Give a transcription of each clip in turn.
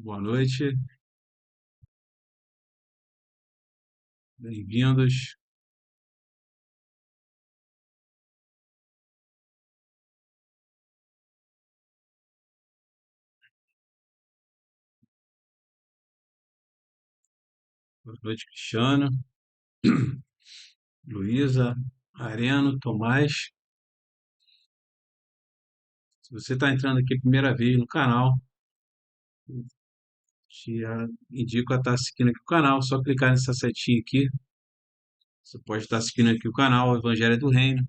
Boa noite, bem-vindos. Boa noite, Cristiano, Luísa, Areno, Tomás. Se você está entrando aqui a primeira vez no canal, te indico a estar seguindo aqui o canal. Só clicar nessa setinha aqui. Você pode estar seguindo aqui o canal Evangelho do Reino,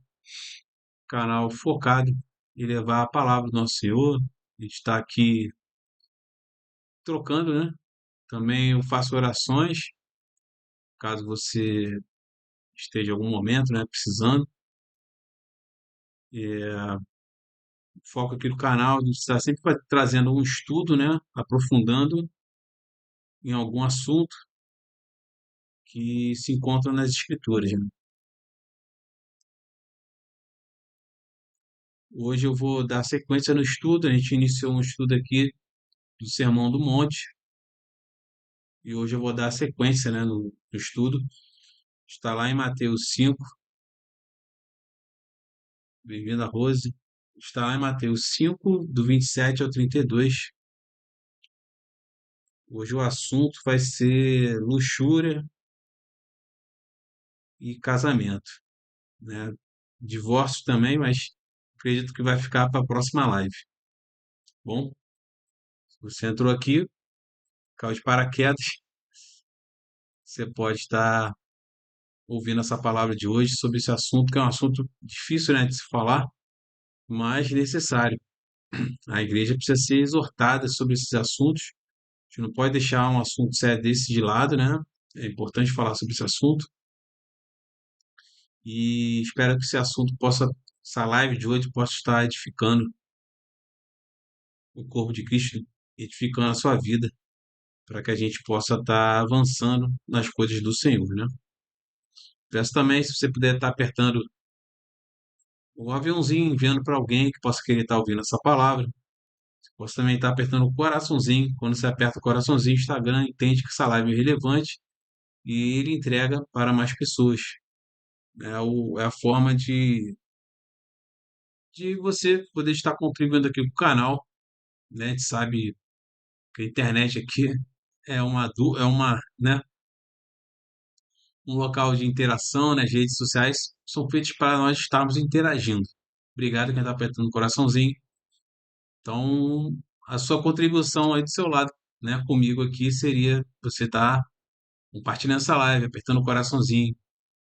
canal focado em levar a palavra do nosso Senhor. A gente está aqui trocando, né? Também eu faço orações, caso você esteja em algum momento, né, precisando. É, foco aqui do canal, a gente está sempre trazendo um estudo, né, aprofundando em algum assunto que se encontra nas escrituras, né? Hoje eu vou dar sequência no estudo, a gente iniciou um estudo aqui do Sermão do Monte, e hoje eu vou dar sequência, né, no estudo. Está lá em Mateus 5, bem-vinda Rose, está lá em Mateus 5, do 27 ao 32. Hoje o assunto vai ser luxúria e casamento, né? Divórcio também, mas acredito que vai ficar para a próxima live. Bom, se você entrou aqui, caiu de paraquedas, você pode estar ouvindo essa palavra de hoje sobre esse assunto, que é um assunto difícil, né, de se falar, mas necessário. A igreja precisa ser exortada sobre esses assuntos. A gente não pode deixar um assunto sério desse de lado, né? É importante falar sobre esse assunto e espero que esse assunto possa, essa live de hoje possa estar edificando o corpo de Cristo, edificando a sua vida, para que a gente possa estar avançando nas coisas do Senhor, né? Peço também, se você puder estar apertando o aviãozinho, enviando para alguém que possa querer estar ouvindo essa palavra. Você pode também estar apertando o coraçãozinho. Quando você aperta o coraçãozinho, o Instagram entende que essa live é relevante e ele entrega para mais pessoas. É a forma de você poder estar contribuindo aqui com o canal, né? A gente sabe que a internet aqui né, um local de interação, né? As redes sociais são feitas para nós estarmos interagindo. Obrigado quem está apertando o coraçãozinho. Então, a sua contribuição aí do seu lado, né, comigo aqui seria você estar compartilhando essa live, apertando o coraçãozinho,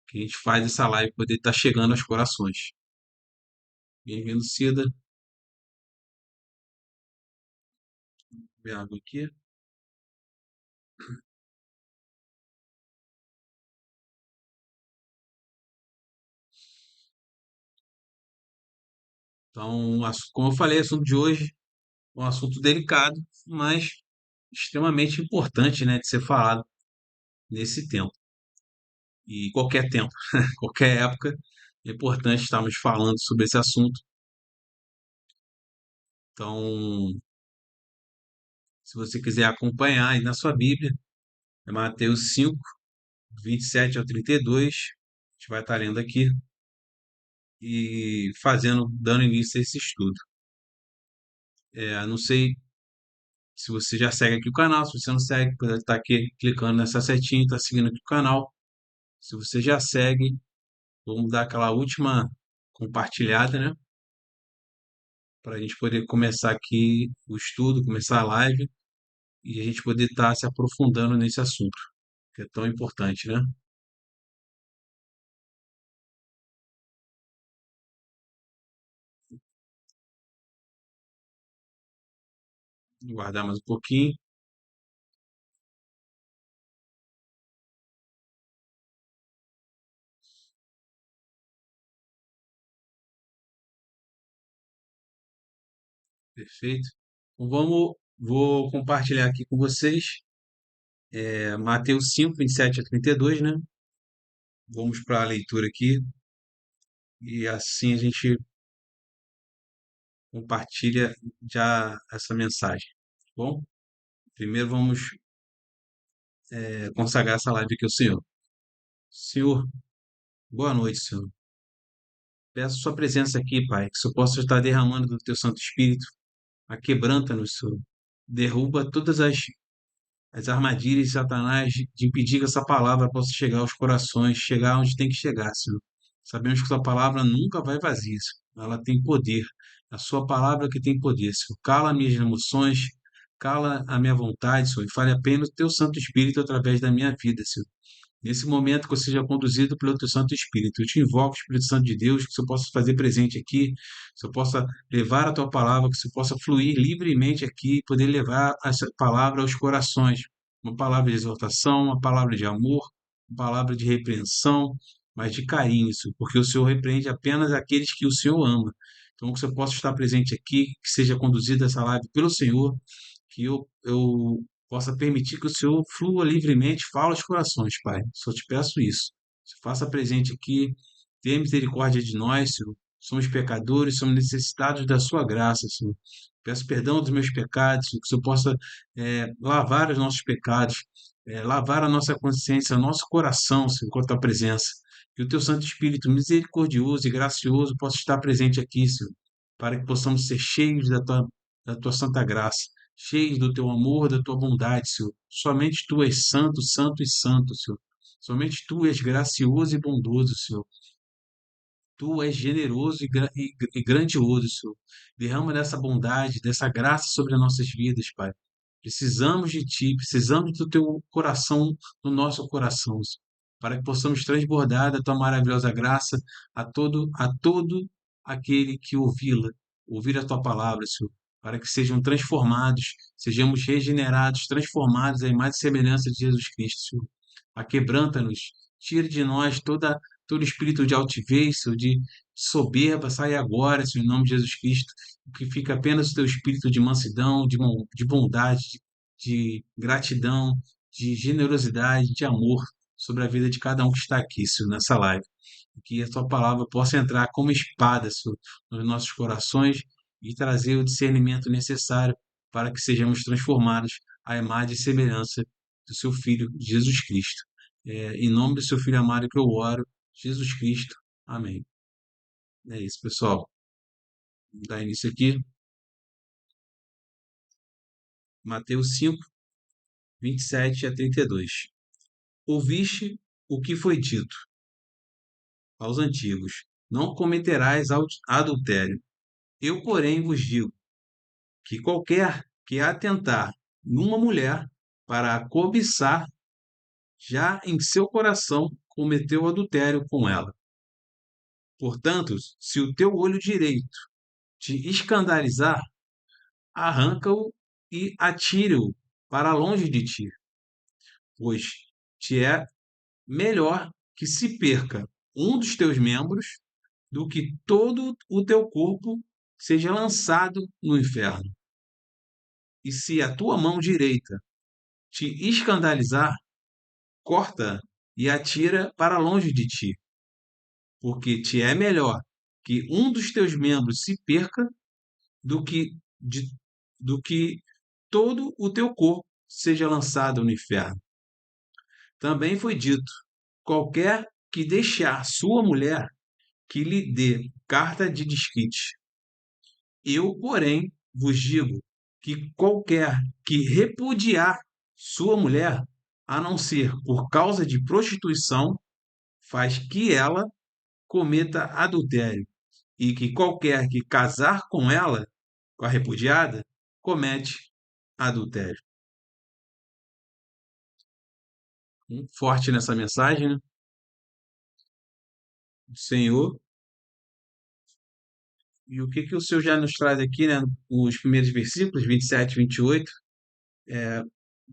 que a gente faz essa live poder estar chegando aos corações. Bem-vindo, Cida. Beber água aqui. Então, como eu falei, o assunto de hoje é um assunto delicado, mas extremamente importante, né, de ser falado nesse tempo. E qualquer tempo, qualquer época, é importante estarmos falando sobre esse assunto. Então, se você quiser acompanhar aí na sua Bíblia, é Mateus 5, 27 ao 32. A gente vai estar lendo aqui e dando início a esse estudo. Não sei se você já segue aqui o canal, se você não segue, pode estar aqui clicando nessa setinha, está seguindo aqui o canal. Se você já segue, vamos dar aquela última compartilhada, né? Para a gente poder começar aqui o estudo, começar a live e a gente poder estar se aprofundando nesse assunto, que é tão importante, né? Vou guardar mais um pouquinho. Perfeito. Então vou compartilhar aqui com vocês Mateus 5, 27 a 32, né? Vamos para a leitura aqui e assim a gente compartilha já essa mensagem, tá bom? Primeiro vamos consagrar essa live aqui ao Senhor. Senhor, boa noite, Senhor. Peço sua presença aqui, Pai, que o Senhor possa estar derramando do teu Santo Espírito, aquebranta-nos, Senhor. Derruba todas as armadilhas de Satanás de impedir que essa palavra possa chegar aos corações, chegar onde tem que chegar, Senhor. Sabemos que sua palavra nunca vai vazia, Senhor. Ela tem poder. A sua palavra que tem poder, Senhor. Cala minhas emoções, cala a minha vontade, Senhor, e fale apenas o teu Santo Espírito através da minha vida, Senhor. Nesse momento que eu seja conduzido pelo teu Santo Espírito. Eu te invoco, Espírito Santo de Deus, que o Senhor possa fazer presente aqui, que o Senhor possa levar a tua palavra, que o Senhor possa fluir livremente aqui e poder levar essa palavra aos corações. Uma palavra de exortação, uma palavra de amor, uma palavra de repreensão, mas de carinho, Senhor, porque o Senhor repreende apenas aqueles que o Senhor ama. Então, que o Senhor possa estar presente aqui, que seja conduzida essa live pelo Senhor, que eu possa permitir que o Senhor flua livremente, fala aos corações, Pai. Só te peço isso. Se faça presente aqui, tenha misericórdia de nós, Senhor. Somos pecadores, somos necessitados da sua graça, Senhor. Peço perdão dos meus pecados, Senhor, que o Senhor possa lavar os nossos pecados, lavar a nossa consciência, o nosso coração, Senhor, com a tua presença. Que o teu Santo Espírito misericordioso e gracioso possa estar presente aqui, Senhor, para que possamos ser cheios da tua santa graça, cheios do teu amor, da tua bondade, Senhor. Somente tu és santo, santo e santo, Senhor. Somente tu és gracioso e bondoso, Senhor. Tu és generoso e grandioso, Senhor. Derrama dessa bondade, dessa graça sobre as nossas vidas, Pai. Precisamos de Ti, precisamos do Teu coração no nosso coração, Senhor, para que possamos transbordar da Tua maravilhosa graça a todo aquele que ouvi-la, ouvir a Tua palavra, Senhor, para que sejam transformados, sejamos regenerados, transformados à imagem e semelhança de Jesus Cristo, Senhor. Aquebranta-nos, tire de nós todo espírito de altivez, Senhor, de soberba, sai agora, Senhor, em nome de Jesus Cristo, que fica apenas o teu espírito de mansidão, de bondade, de gratidão, de generosidade, de amor sobre a vida de cada um que está aqui, Senhor, nessa live. Que a tua palavra possa entrar como espada, Senhor, nos nossos corações e trazer o discernimento necessário para que sejamos transformados à imagem e semelhança do seu Filho, Jesus Cristo. Em nome do seu Filho amado que eu oro, Jesus Cristo. Amém. É isso, pessoal. Vou dar início aqui. Mateus 5, 27 a 32. Ouviste o que foi dito aos antigos: não cometerás adultério. Eu, porém, vos digo que qualquer que atentar numa mulher para a cobiçar, já em seu coração cometeu adultério com ela. Portanto, se o teu olho direito te escandalizar, arranca-o e atire-o para longe de ti, pois te é melhor que se perca um dos teus membros do que todo o teu corpo seja lançado no inferno. E se a tua mão direita te escandalizar, corta e atira para longe de ti, porque te é melhor que um dos teus membros se perca do que, de, do que todo o teu corpo seja lançado no inferno. Também foi dito: qualquer que deixar sua mulher, que lhe dê carta de desquite. Eu, porém, vos digo que qualquer que repudiar sua mulher, a não ser por causa de prostituição, faz que ela cometa adultério, e que qualquer que casar com ela, com a repudiada, comete adultério. Forte nessa mensagem, né? Do Senhor. E o que que o Senhor já nos traz aqui, né? Os primeiros versículos, 27 e 28.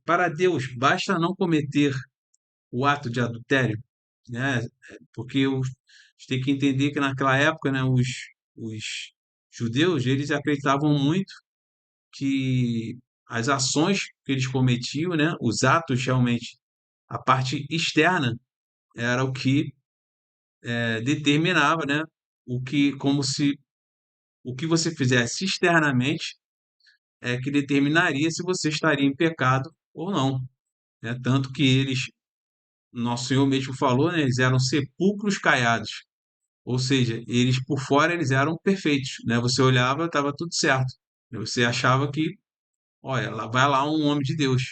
Para Deus, basta não cometer o ato de adultério, né? Porque a gente tem que entender que naquela época, né, os judeus, eles acreditavam muito que as ações que eles cometiam, né, os atos realmente, a parte externa era o que determinava, né, como se o que você fizesse externamente é que determinaria se você estaria em pecado ou não, né? Tanto que nosso Senhor mesmo falou, né? Eles eram sepulcros caiados, ou seja, eles por fora eles eram perfeitos, né? Você olhava, estava tudo certo. Você achava que, olha, lá vai lá um homem de Deus,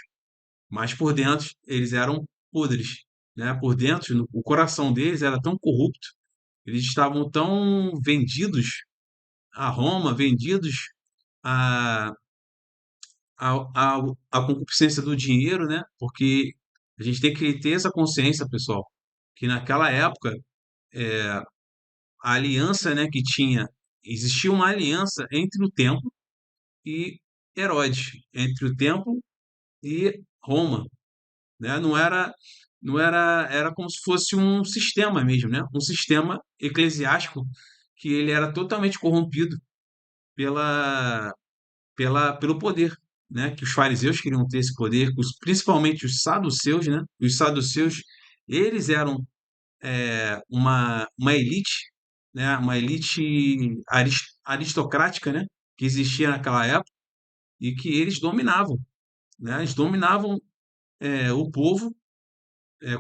mas por dentro eles eram podres, né? Por dentro, o coração deles era tão corrupto, eles estavam tão vendidos a Roma, vendidos a, a concupiscência do dinheiro, né? Porque a gente tem que ter essa consciência, pessoal, que naquela época a aliança, né, que tinha, existia uma aliança entre o templo e Herodes, entre o templo e Roma, né? Não era como se fosse um sistema mesmo, né? Um sistema eclesiástico que ele era totalmente corrompido pela, pelo poder, né? Que os fariseus queriam ter esse poder, principalmente os saduceus, né? Os saduceus, eles eram uma elite, né? Uma elite aristocrática, né? Que existia naquela época e que eles dominavam, né? Eles dominavam o povo,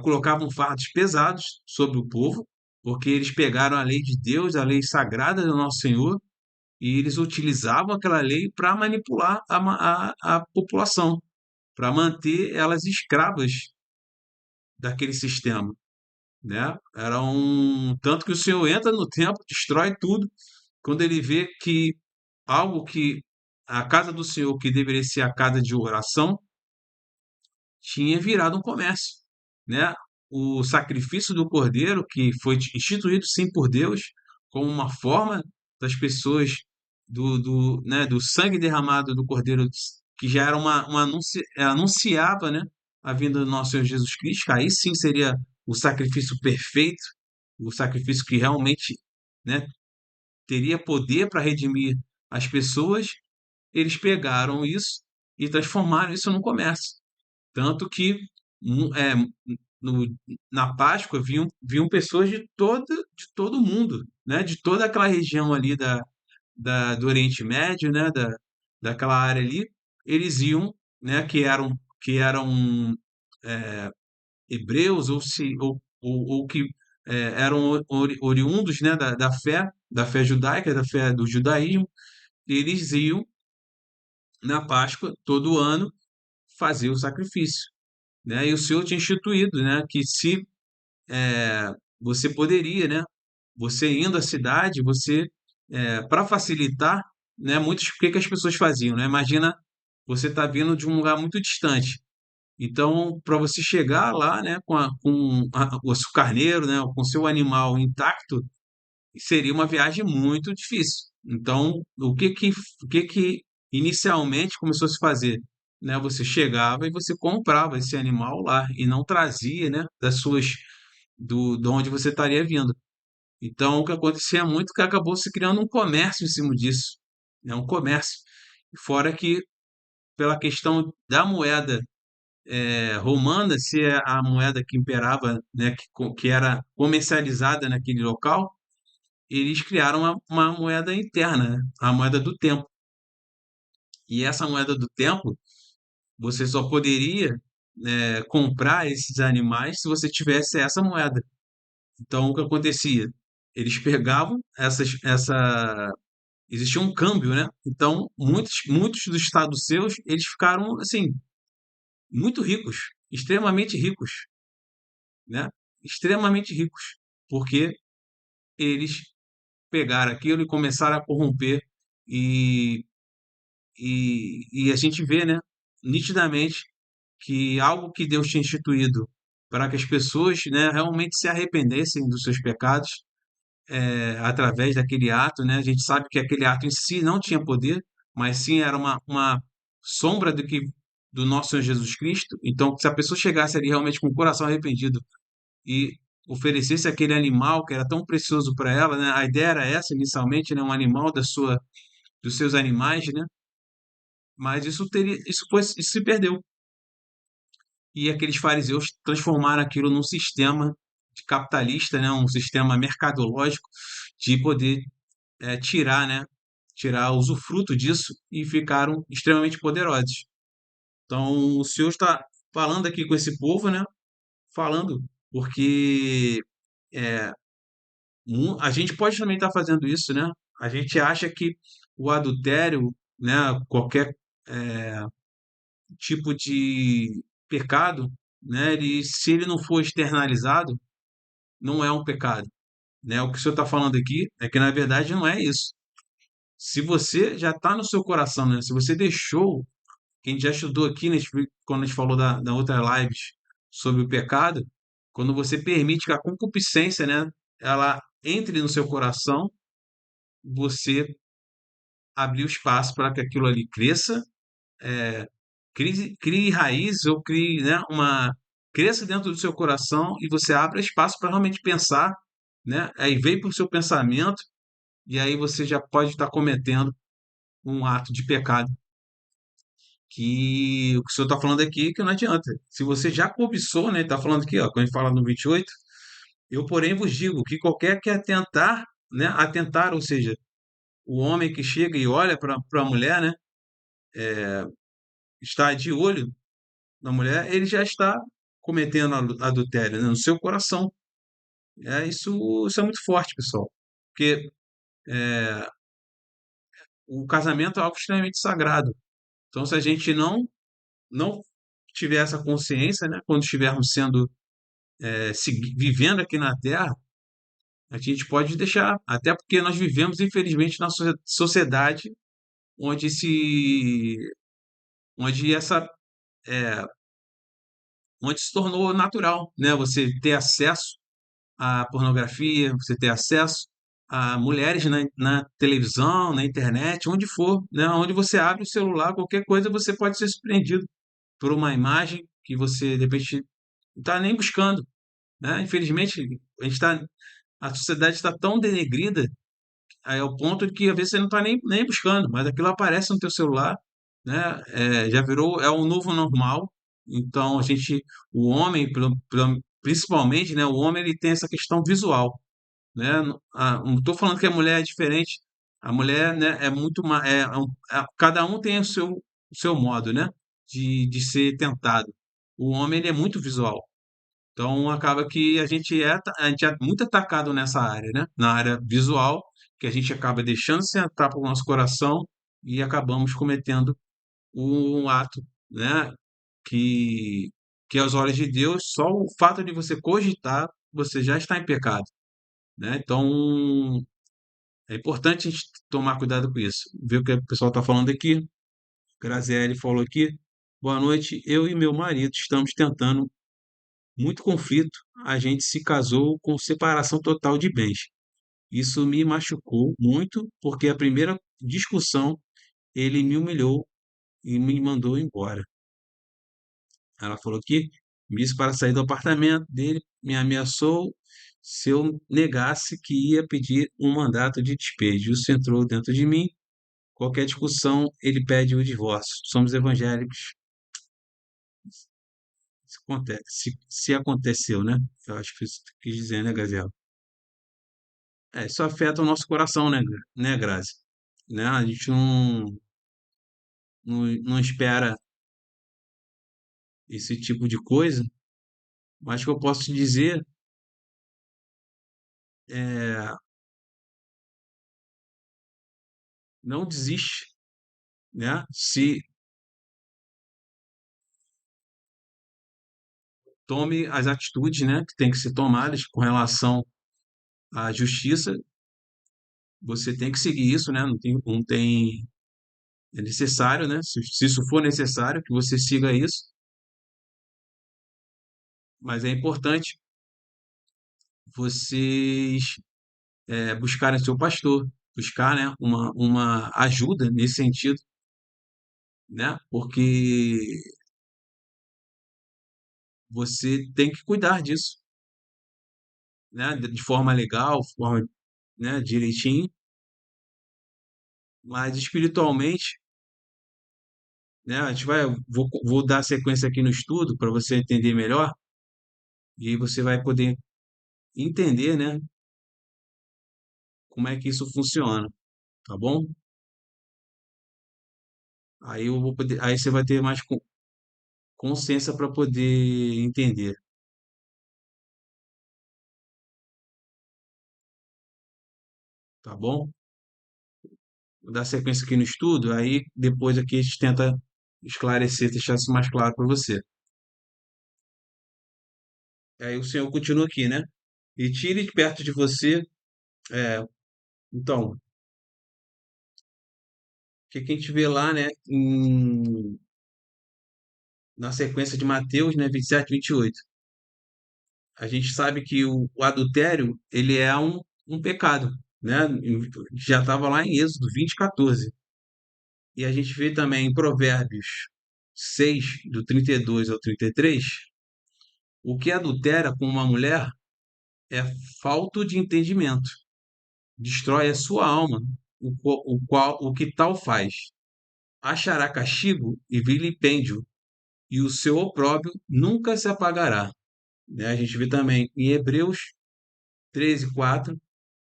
colocavam fardos pesados sobre o povo, porque eles pegaram a lei de Deus, a lei sagrada do nosso Senhor, e eles utilizavam aquela lei para manipular a população, para manter elas escravas daquele sistema, né? Era um tanto que o Senhor entra no templo, destrói tudo, quando ele vê que algo que a casa do Senhor, que deveria ser a casa de oração, tinha virado um comércio, né? O sacrifício do cordeiro, que foi instituído sim por Deus, como uma forma das pessoas do sangue derramado do cordeiro, que já era anunciava, né, a vinda do nosso Senhor Jesus Cristo, aí sim seria o sacrifício perfeito, o sacrifício que realmente, né, teria poder para redimir as pessoas. Eles pegaram isso e transformaram isso num comércio. Tanto que no- na Páscoa vinham pessoas de todo o mundo, né? De toda aquela região ali do Oriente Médio, né? Daquela área ali, eles iam, né? Que eram hebreus ou que eram oriundos, né? Da fé judaica, da fé do judaísmo, eles iam na Páscoa todo ano fazer o sacrifício, né? E o Senhor tinha instituído, né? Que se você poderia, né? Você indo à cidade, para facilitar, né? O que que as pessoas faziam, né? Imagina você tá vindo de um lugar muito distante. Então, para você chegar lá, né? Com o seu carneiro, né? Com o seu animal intacto, seria uma viagem muito difícil. Então, o que que inicialmente começou a se fazer? Né? Você chegava e você comprava esse animal lá e não trazia, né? De onde você estaria vindo. Então, o que acontecia muito é que acabou se criando um comércio em cima disso, né? Um comércio. Fora que, pela questão da moeda romana, se é a moeda que imperava, né? Que era comercializada naquele local, eles criaram uma moeda interna, né? A moeda do tempo. E essa moeda do tempo, você só poderia comprar esses animais se você tivesse essa moeda. Então, o que acontecia? Eles pegavam existia um câmbio, né? Então, muitos dos saduceus, eles ficaram, assim, muito ricos, extremamente ricos, né? Extremamente ricos, porque eles pegaram aquilo e começaram a corromper e, e a gente vê, né, nitidamente que algo que Deus tinha instituído para que as pessoas, né, realmente se arrependessem dos seus pecados, através daquele ato, né? A gente sabe que aquele ato em si não tinha poder, mas sim era uma sombra do nosso Senhor Jesus Cristo. Então, se a pessoa chegasse ali realmente com o coração arrependido e oferecesse aquele animal que era tão precioso para ela, né? A ideia era essa inicialmente, né? Um animal dos seus animais, né? Mas isso se perdeu. E aqueles fariseus transformaram aquilo num sistema capitalista, né? Um sistema mercadológico de poder tirar, né? tirar usufruto disso e ficaram extremamente poderosos. Então, o Senhor está falando aqui com esse povo, né? Falando, porque é, a gente pode também estar fazendo isso, né? A gente acha que o adultério, né, qualquer é, tipo de pecado, né, se ele não for externalizado, não é um pecado, né? O que o senhor está falando aqui é que na verdade não é isso. Se você já está no seu coração, né? Se você deixou, que a gente já estudou aqui, né, quando a gente falou da outra lives sobre o pecado, quando você permite que a concupiscência, né, ela entre no seu coração, você abriu espaço para que aquilo ali cresça, crie raiz ou crie, né, cresça dentro do seu coração e você abre espaço para realmente pensar, né? Aí vem para o seu pensamento e aí você já pode estar cometendo um ato de pecado que o que o senhor está falando aqui é que não adianta. Se você já cobiçou, né? Está falando aqui, ó, quando a gente fala no 28, eu porém vos digo que qualquer que atentar, né? Atentar, ou seja, o homem que chega e olha para a mulher, né? Está de olho na mulher, ele já está cometendo adultério, né, no seu coração. Isso é muito forte, pessoal. Porque o casamento é algo extremamente sagrado. Então, se a gente não tiver essa consciência, né, quando estivermos sendo vivendo aqui na Terra, a gente pode deixar, até porque nós vivemos, infelizmente, na sociedade onde onde essa, é, onde se tornou natural, né? Você ter acesso à pornografia, você ter acesso a mulheres na televisão, na internet, onde for, né? Onde você abre o celular, qualquer coisa, você pode ser surpreendido por uma imagem que você, de repente, não está nem buscando, né? Infelizmente, a sociedade está tão denegrida aí é o ponto de que às vezes você não está nem buscando, mas aquilo aparece no teu celular, né? Já virou, é um novo normal. Então o homem, principalmente, né? O homem ele tem essa questão visual, né? Não estou falando que a mulher é diferente. A mulher, né? É muito cada um tem o seu modo, né? De ser tentado. O homem ele é muito visual. Então acaba que a gente é muito atacado nessa área, né? Na área visual, que a gente acaba deixando se entrar para o nosso coração e acabamos cometendo um ato, né? Que, que aos olhos de Deus, só o fato de você cogitar, você já está em pecado, né? Então é importante a gente tomar cuidado com isso. Ver o que o pessoal está falando aqui. Graziele falou aqui. Boa noite. Eu e meu marido estamos tentando muito conflito, a gente se casou com separação total de bens. Isso me machucou muito, porque a primeira discussão ele me humilhou e me mandou embora. Ela falou que me disse para sair do apartamento dele, me ameaçou se eu negasse que ia pedir um mandato de despejo. Isso entrou dentro de mim. Qualquer discussão, ele pede o divórcio. Somos evangélicos. Se, acontece, se aconteceu, né? Eu acho que isso quis dizer, né, Gabriel? Isso afeta o nosso coração, né, Grazi? Né? A gente não espera esse tipo de coisa, mas o que eu posso te dizer é não desiste, né? Se tome as atitudes, né, que tem que ser tomadas com relação à justiça, você tem que seguir isso, né? Não tem é necessário, né? Se isso for necessário, que você siga isso, mas é importante vocês buscarem seu pastor, buscar, né, uma ajuda nesse sentido, né? Porque você tem que cuidar disso, né? De forma legal, forma, né, direitinho, mas espiritualmente, né? A gente vou dar sequência aqui no estudo para você entender melhor e aí você vai poder entender, né, como é que isso funciona, tá bom? Aí eu vou poder, aí você vai ter mais consciência para poder entender, tá bom? Vou dar sequência aqui no estudo, aí depois aqui a gente tenta esclarecer, deixar isso mais claro para você. Aí o Senhor continua aqui, né? E tire de perto de você. é, então, o que que a gente vê lá, né? Na sequência de Mateus, né? 27, 28. A gente sabe que o adultério, ele é um pecado, né? Já estava lá em Êxodo 20, 14. E a gente vê também em Provérbios 6, do 32 ao 33, o que adultera com uma mulher é falta de entendimento, destrói a sua alma, o que tal faz? Achará castigo e vilipêndio, e o seu opróbrio nunca se apagará. Né? A gente vê também em Hebreus 13, 4,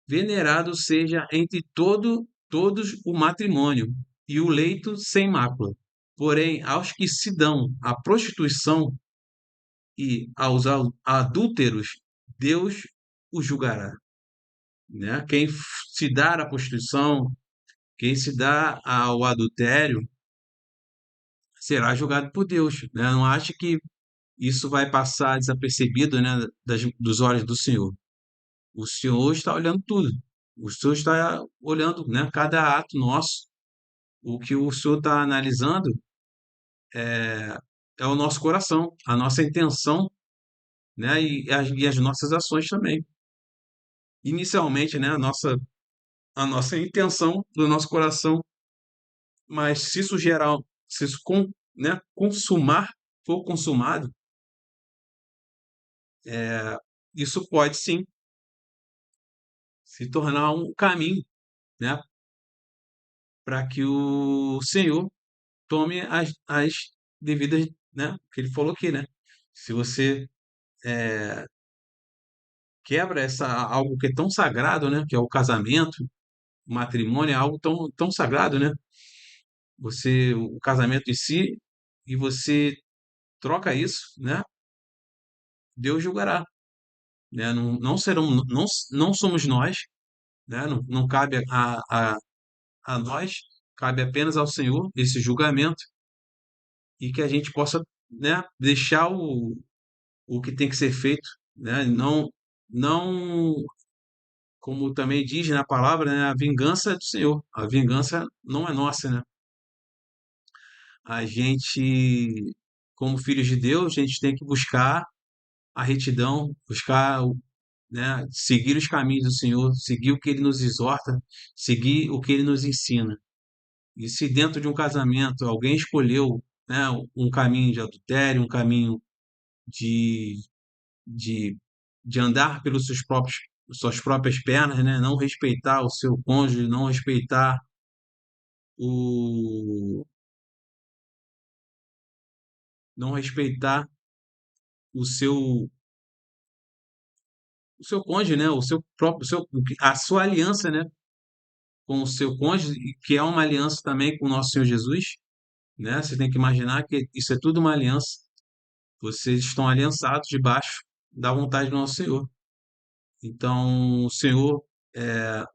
venerado seja entre todos o matrimônio e o leito sem mácula. Porém, aos que se dão à prostituição e aos adúlteros, Deus o julgará. Né? Quem se dá à prostituição, quem se dá ao adultério, será julgado por Deus. Né? Não ache que isso vai passar desapercebido, né, dos olhos do Senhor. O Senhor está olhando tudo. O Senhor está olhando, né, cada ato nosso. O que o Senhor está analisando é o nosso coração, a nossa intenção, né, e as nossas ações também. Inicialmente, né, a nossa intenção do nosso coração, mas se isso gerar, se isso né, for consumado, isso pode sim se tornar um caminho, né, para que o Senhor tome as devidas, né, que ele falou aqui, né? Se você quebra algo que é tão sagrado, né, que é o casamento, o matrimônio é algo tão sagrado, né? O casamento em si, e você troca isso, né? Deus julgará, né? Não serão, não somos nós, né? Não cabe a nós, cabe apenas ao Senhor esse julgamento e que a gente possa, né, deixar o que tem que ser feito, né? Não, como também diz na palavra, né? A vingança é do Senhor, a vingança não é nossa, né? A gente, como filhos de Deus, a gente tem que buscar a retidão, buscar, né, seguir os caminhos do Senhor, seguir o que Ele nos exorta, seguir o que Ele nos ensina. E se dentro de um casamento alguém escolheu, né, um caminho de adultério, um caminho de, de, de andar pelos suas próprias pernas, né, não respeitar o seu cônjuge, não respeitar o, não respeitar o seu o seu cônjuge, né? O seu próprio, a sua aliança, né? Com o seu cônjuge, que é uma aliança também com o nosso Senhor Jesus, né? Você tem que imaginar que isso é tudo uma aliança. Vocês estão aliançados debaixo da vontade do nosso Senhor. Então, o Senhor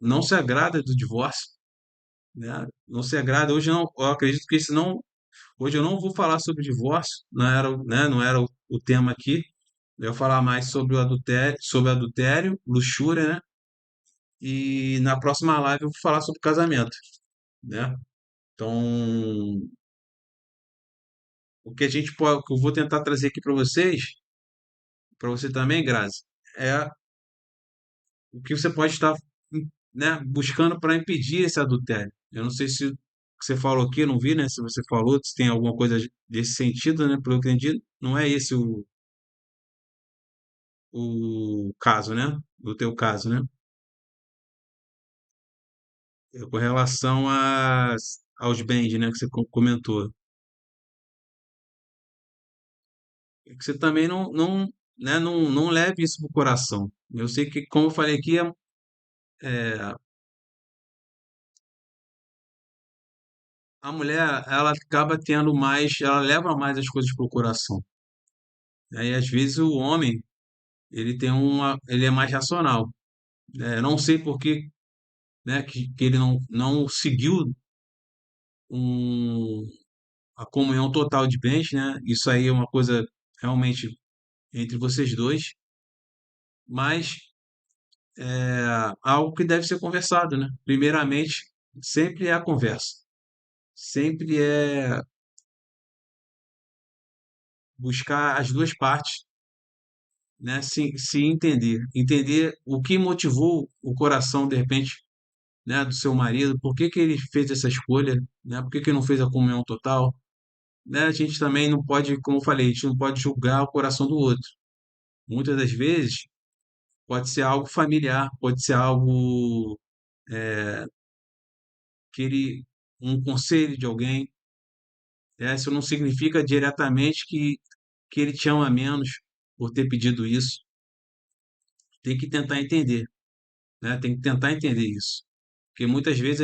não se agrada do divórcio, né? Não se agrada. Hoje não, eu acredito que isso não. Hoje eu não vou falar sobre divórcio, não era, né? Não era o tema aqui. Eu vou falar mais sobre adultério, luxúria, né? E na próxima live eu vou falar sobre casamento, né? Então, o que a gente pode, o que eu vou tentar trazer aqui para vocês, para você também, Grazi, é o que você pode estar, né, buscando para impedir esse adultério. Eu não sei se o que você falou aqui, eu não vi, né? Se você falou, se tem alguma coisa desse sentido, né? Pelo que eu entendi, não é esse o caso, né? O teu caso, né? É com relação aos bens, né? Que você comentou. É que você também né, não leve isso pro coração. Eu sei que, como eu falei aqui, é, a mulher, ela acaba tendo mais, ela leva mais as coisas pro coração. Aí, às vezes, o homem, ele é mais racional. Não sei por que, né, que ele não seguiu um, a comunhão total de bens, né? Isso aí é uma coisa realmente entre vocês dois, mas algo que deve ser conversado, né? Primeiramente, sempre é a conversa, sempre é buscar as duas partes, né? Se entender o que motivou o coração, de repente, né, do seu marido, por que que ele fez essa escolha, né? Por que que não fez a comunhão total, né? A gente também não pode, como eu falei, a gente não pode julgar o coração do outro. Muitas das vezes pode ser algo familiar, pode ser algo que ele, um conselho de alguém, né? Isso não significa diretamente que ele te ama menos por ter pedido isso. Tem que tentar entender, né? Tem que tentar entender isso. Porque muitas vezes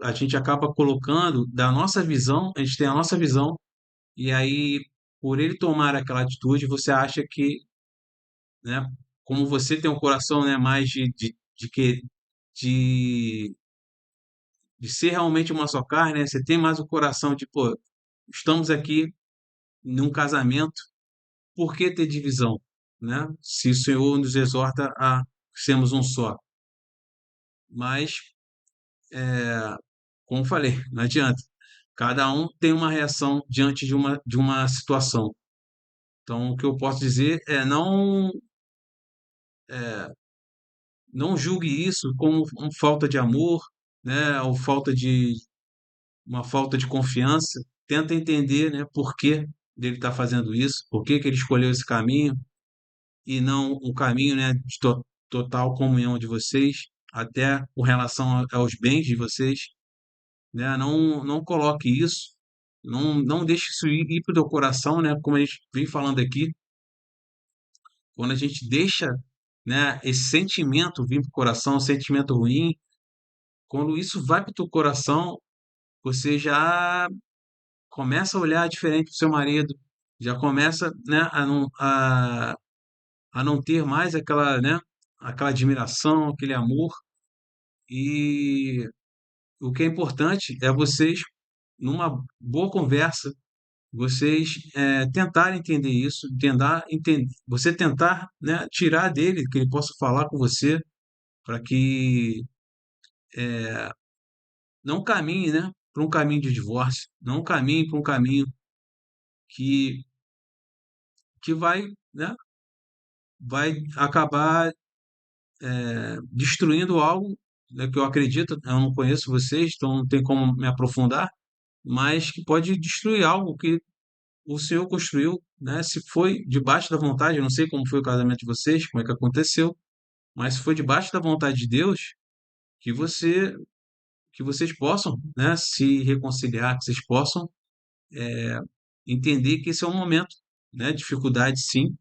a gente acaba colocando da nossa visão, a gente tem a nossa visão, e aí, por ele tomar aquela atitude, você acha que, né, como você tem um coração, né, mais de, de ser realmente uma só carne, né? Você tem mais o coração de, pô, estamos aqui num casamento, por que ter divisão, né? Se o Senhor nos exorta a sermos um só. Mas, como eu falei, não adianta. Cada um tem uma reação diante de uma situação. Então, o que eu posso dizer é não julgue isso como falta de amor, né, ou uma falta de confiança. Tenta entender, né, por que dele estar fazendo isso, por que que ele escolheu esse caminho e não um caminho, né, de total comunhão de vocês, até com relação aos bens de vocês, né? Não coloque isso, não deixe isso ir para o teu coração, né? Como a gente vem falando aqui, quando a gente deixa, né, esse sentimento vir para o coração, um sentimento ruim, quando isso vai para o teu coração, você já começa a olhar diferente para o seu marido, já começa, né, a não ter mais aquela, né, aquela admiração, aquele amor. E o que é importante é vocês, numa boa conversa, vocês tentarem entender isso, você tentar, né, tirar dele, que ele possa falar com você, para que não caminhe, né, para um caminho de divórcio, não caminhe para um caminho que, que vai acabar destruindo algo, né, que eu acredito, eu não conheço vocês, então não tem como me aprofundar, mas que pode destruir algo que o Senhor construiu, né? Se foi debaixo da vontade, eu não sei como foi o casamento de vocês, como é que aconteceu, mas se foi debaixo da vontade de Deus, que você, que vocês possam, né, se reconciliar, que vocês possam entender que esse é um momento, né, dificuldade sim,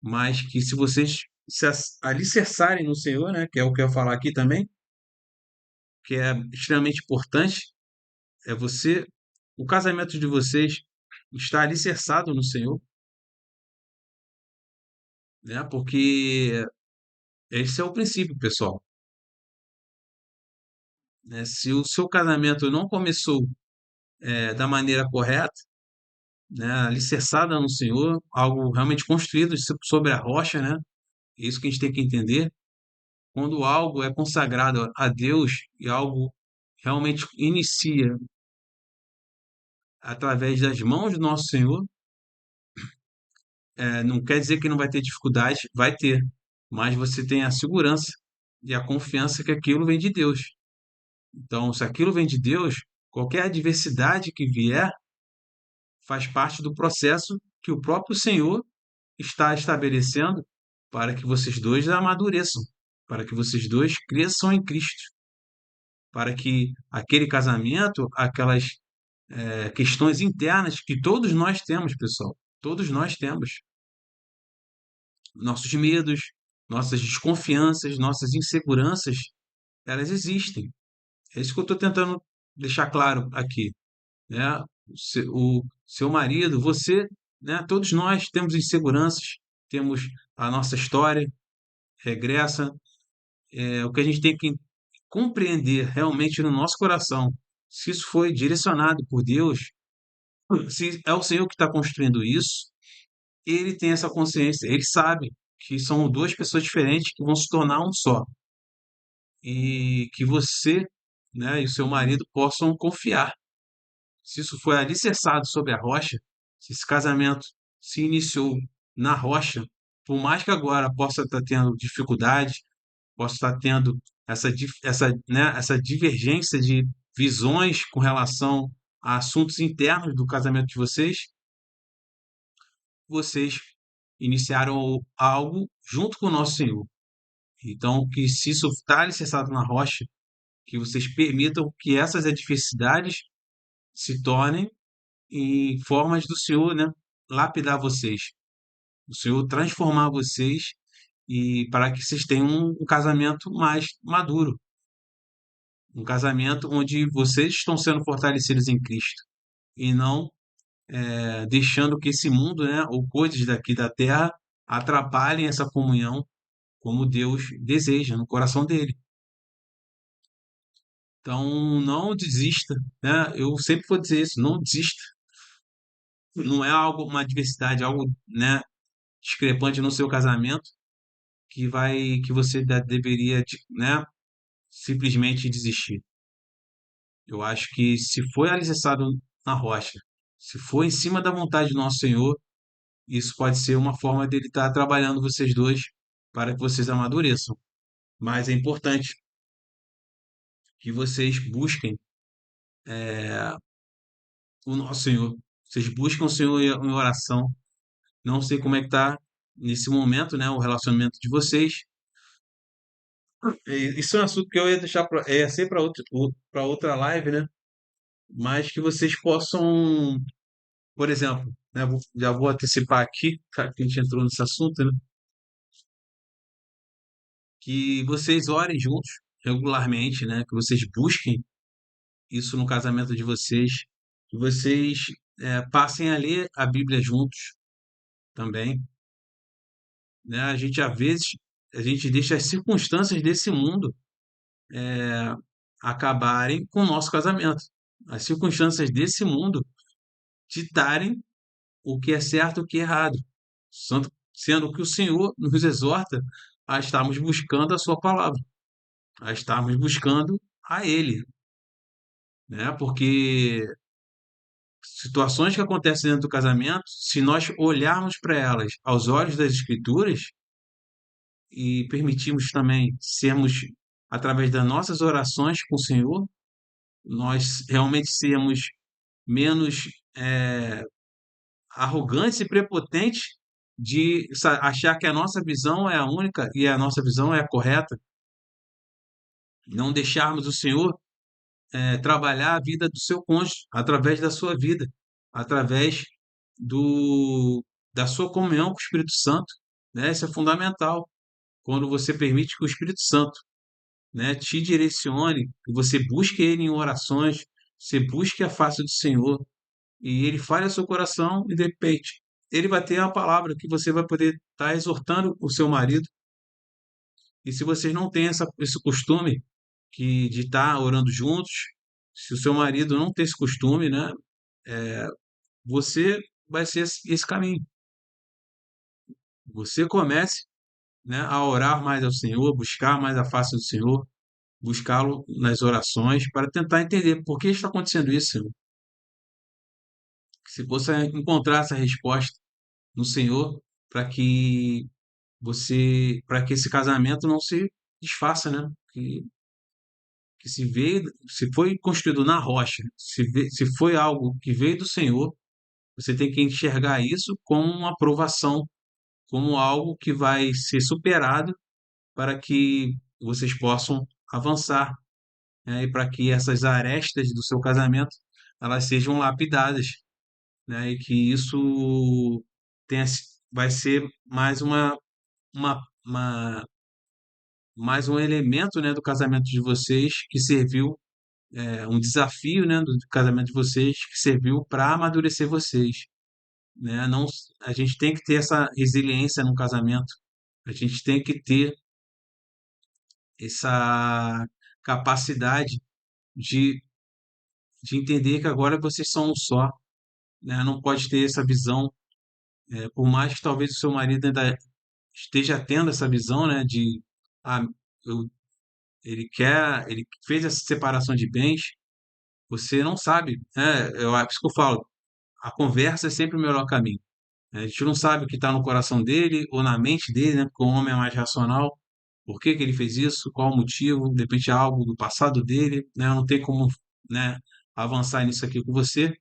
mas que se vocês se alicerçarem no Senhor, né, que é o que eu ia falar aqui também, que é extremamente importante, é o casamento de vocês estar alicerçado no Senhor, né, porque esse é o princípio, pessoal, né? Se o seu casamento não começou da maneira correta, né, alicerçada no Senhor, algo realmente construído sobre a rocha, né? É isso que a gente tem que entender. Quando algo é consagrado a Deus e algo realmente inicia através das mãos do nosso Senhor, não quer dizer que não vai ter dificuldade, vai ter, mas você tem a segurança e a confiança que aquilo vem de Deus. Então, se aquilo vem de Deus, qualquer adversidade que vier faz parte do processo que o próprio Senhor está estabelecendo para que vocês dois amadureçam, para que vocês dois cresçam em Cristo, para que aquele casamento, aquelas questões internas que todos nós temos, pessoal, todos nós temos, nossos medos, nossas desconfianças, nossas inseguranças, elas existem. É isso que eu estou tentando deixar claro aqui. né? O seu marido, você, né? Todos nós temos inseguranças, temos a nossa história regressa. O que a gente tem que compreender realmente no nosso coração, se isso foi direcionado por Deus, se é o Senhor que está construindo isso, ele tem essa consciência, ele sabe que são duas pessoas diferentes que vão se tornar um só e que você, né, e o seu marido possam confiar. Se isso foi alicerçado sobre a rocha, se esse casamento se iniciou na rocha, por mais que agora possa estar tendo dificuldade, possa estar tendo essa divergência de visões com relação a assuntos internos do casamento de vocês, vocês iniciaram algo junto com o nosso Senhor. Então, que se isso está alicerçado na rocha, que vocês permitam que essas adversidades se tornem em formas do Senhor, né, lapidar vocês, o Senhor transformar vocês e para que vocês tenham um casamento mais maduro, um casamento onde vocês estão sendo fortalecidos em Cristo e não deixando que esse mundo, né, ou coisas daqui da terra atrapalhem essa comunhão como Deus deseja no coração dele. Então, não desista, né? Eu sempre vou dizer isso, não desista. Não é algo, uma adversidade, algo, né, discrepante no seu casamento que você deveria, né, simplesmente desistir. Eu acho que se foi alicerçado na rocha, se for em cima da vontade do nosso Senhor, isso pode ser uma forma dele estar trabalhando vocês dois para que vocês amadureçam. Mas é importante que vocês busquem o nosso Senhor. Vocês buscam o Senhor em oração. Não sei como é que está nesse momento, né, o relacionamento de vocês. Isso é um assunto que eu ia deixar ia ser para outra live, né? Mas que vocês possam, por exemplo, né, já vou antecipar aqui, já que a gente entrou nesse assunto, né? Que vocês orem juntos regularmente, né? Que vocês busquem isso no casamento de vocês, que vocês passem a ler a Bíblia juntos também, né? A gente às vezes a gente deixa as circunstâncias desse mundo acabarem com o nosso casamento. As circunstâncias desse mundo ditarem o que é certo e o que é errado, sendo que o Senhor nos exorta a estarmos buscando a sua palavra, a estarmos buscando a Ele, né? Porque situações que acontecem dentro do casamento, se nós olharmos para elas aos olhos das Escrituras e permitirmos também sermos, através das nossas orações com o Senhor, nós realmente sermos menos arrogantes e prepotentes de achar que a nossa visão é a única e a nossa visão é a correta, não deixarmos o Senhor trabalhar a vida do seu cônjuge através da sua vida, através do, da sua comunhão com o Espírito Santo, né? Isso é fundamental. Quando você permite que o Espírito Santo, né, te direcione, que você busque Ele em orações, você busque a face do Senhor e Ele fale ao seu coração e de repente Ele vai ter a palavra que você vai poder estar exortando o seu marido. E se vocês não têm esse costume de estar orando juntos, se o seu marido não tem esse costume, né, você vai ser esse caminho. Você comece, né, a orar mais ao Senhor, buscar mais a face do Senhor, buscá-lo nas orações para tentar entender por que está acontecendo isso, Senhor. Que se possa encontrar essa resposta no Senhor para que para que esse casamento não se desfaça, né? Que se veio, se foi construído na rocha, se foi algo que veio do Senhor, você tem que enxergar isso como uma aprovação, como algo que vai ser superado para que vocês possam avançar, né? E para que essas arestas do seu casamento elas sejam lapidadas, né? E que isso tenha, vai ser uma, uma mais um elemento, né, do casamento de vocês que serviu um desafio, né, do casamento de vocês que serviu para amadurecer vocês, né? Não, a gente tem que ter essa resiliência no casamento. A gente tem que ter essa capacidade de, de entender que agora vocês são um só, né? Não pode ter essa visão, por mais que talvez o seu marido ainda esteja tendo essa visão, né, de ah, eu, ele fez essa separação de bens, você não sabe, né? É por isso que eu falo, a conversa é sempre o melhor caminho. A gente não sabe o que está no coração dele ou na mente dele, né? Porque o homem é mais racional. Por que que ele fez isso? Qual o motivo? De repente é algo do passado dele, né? Não tem como, né, avançar nisso aqui com você.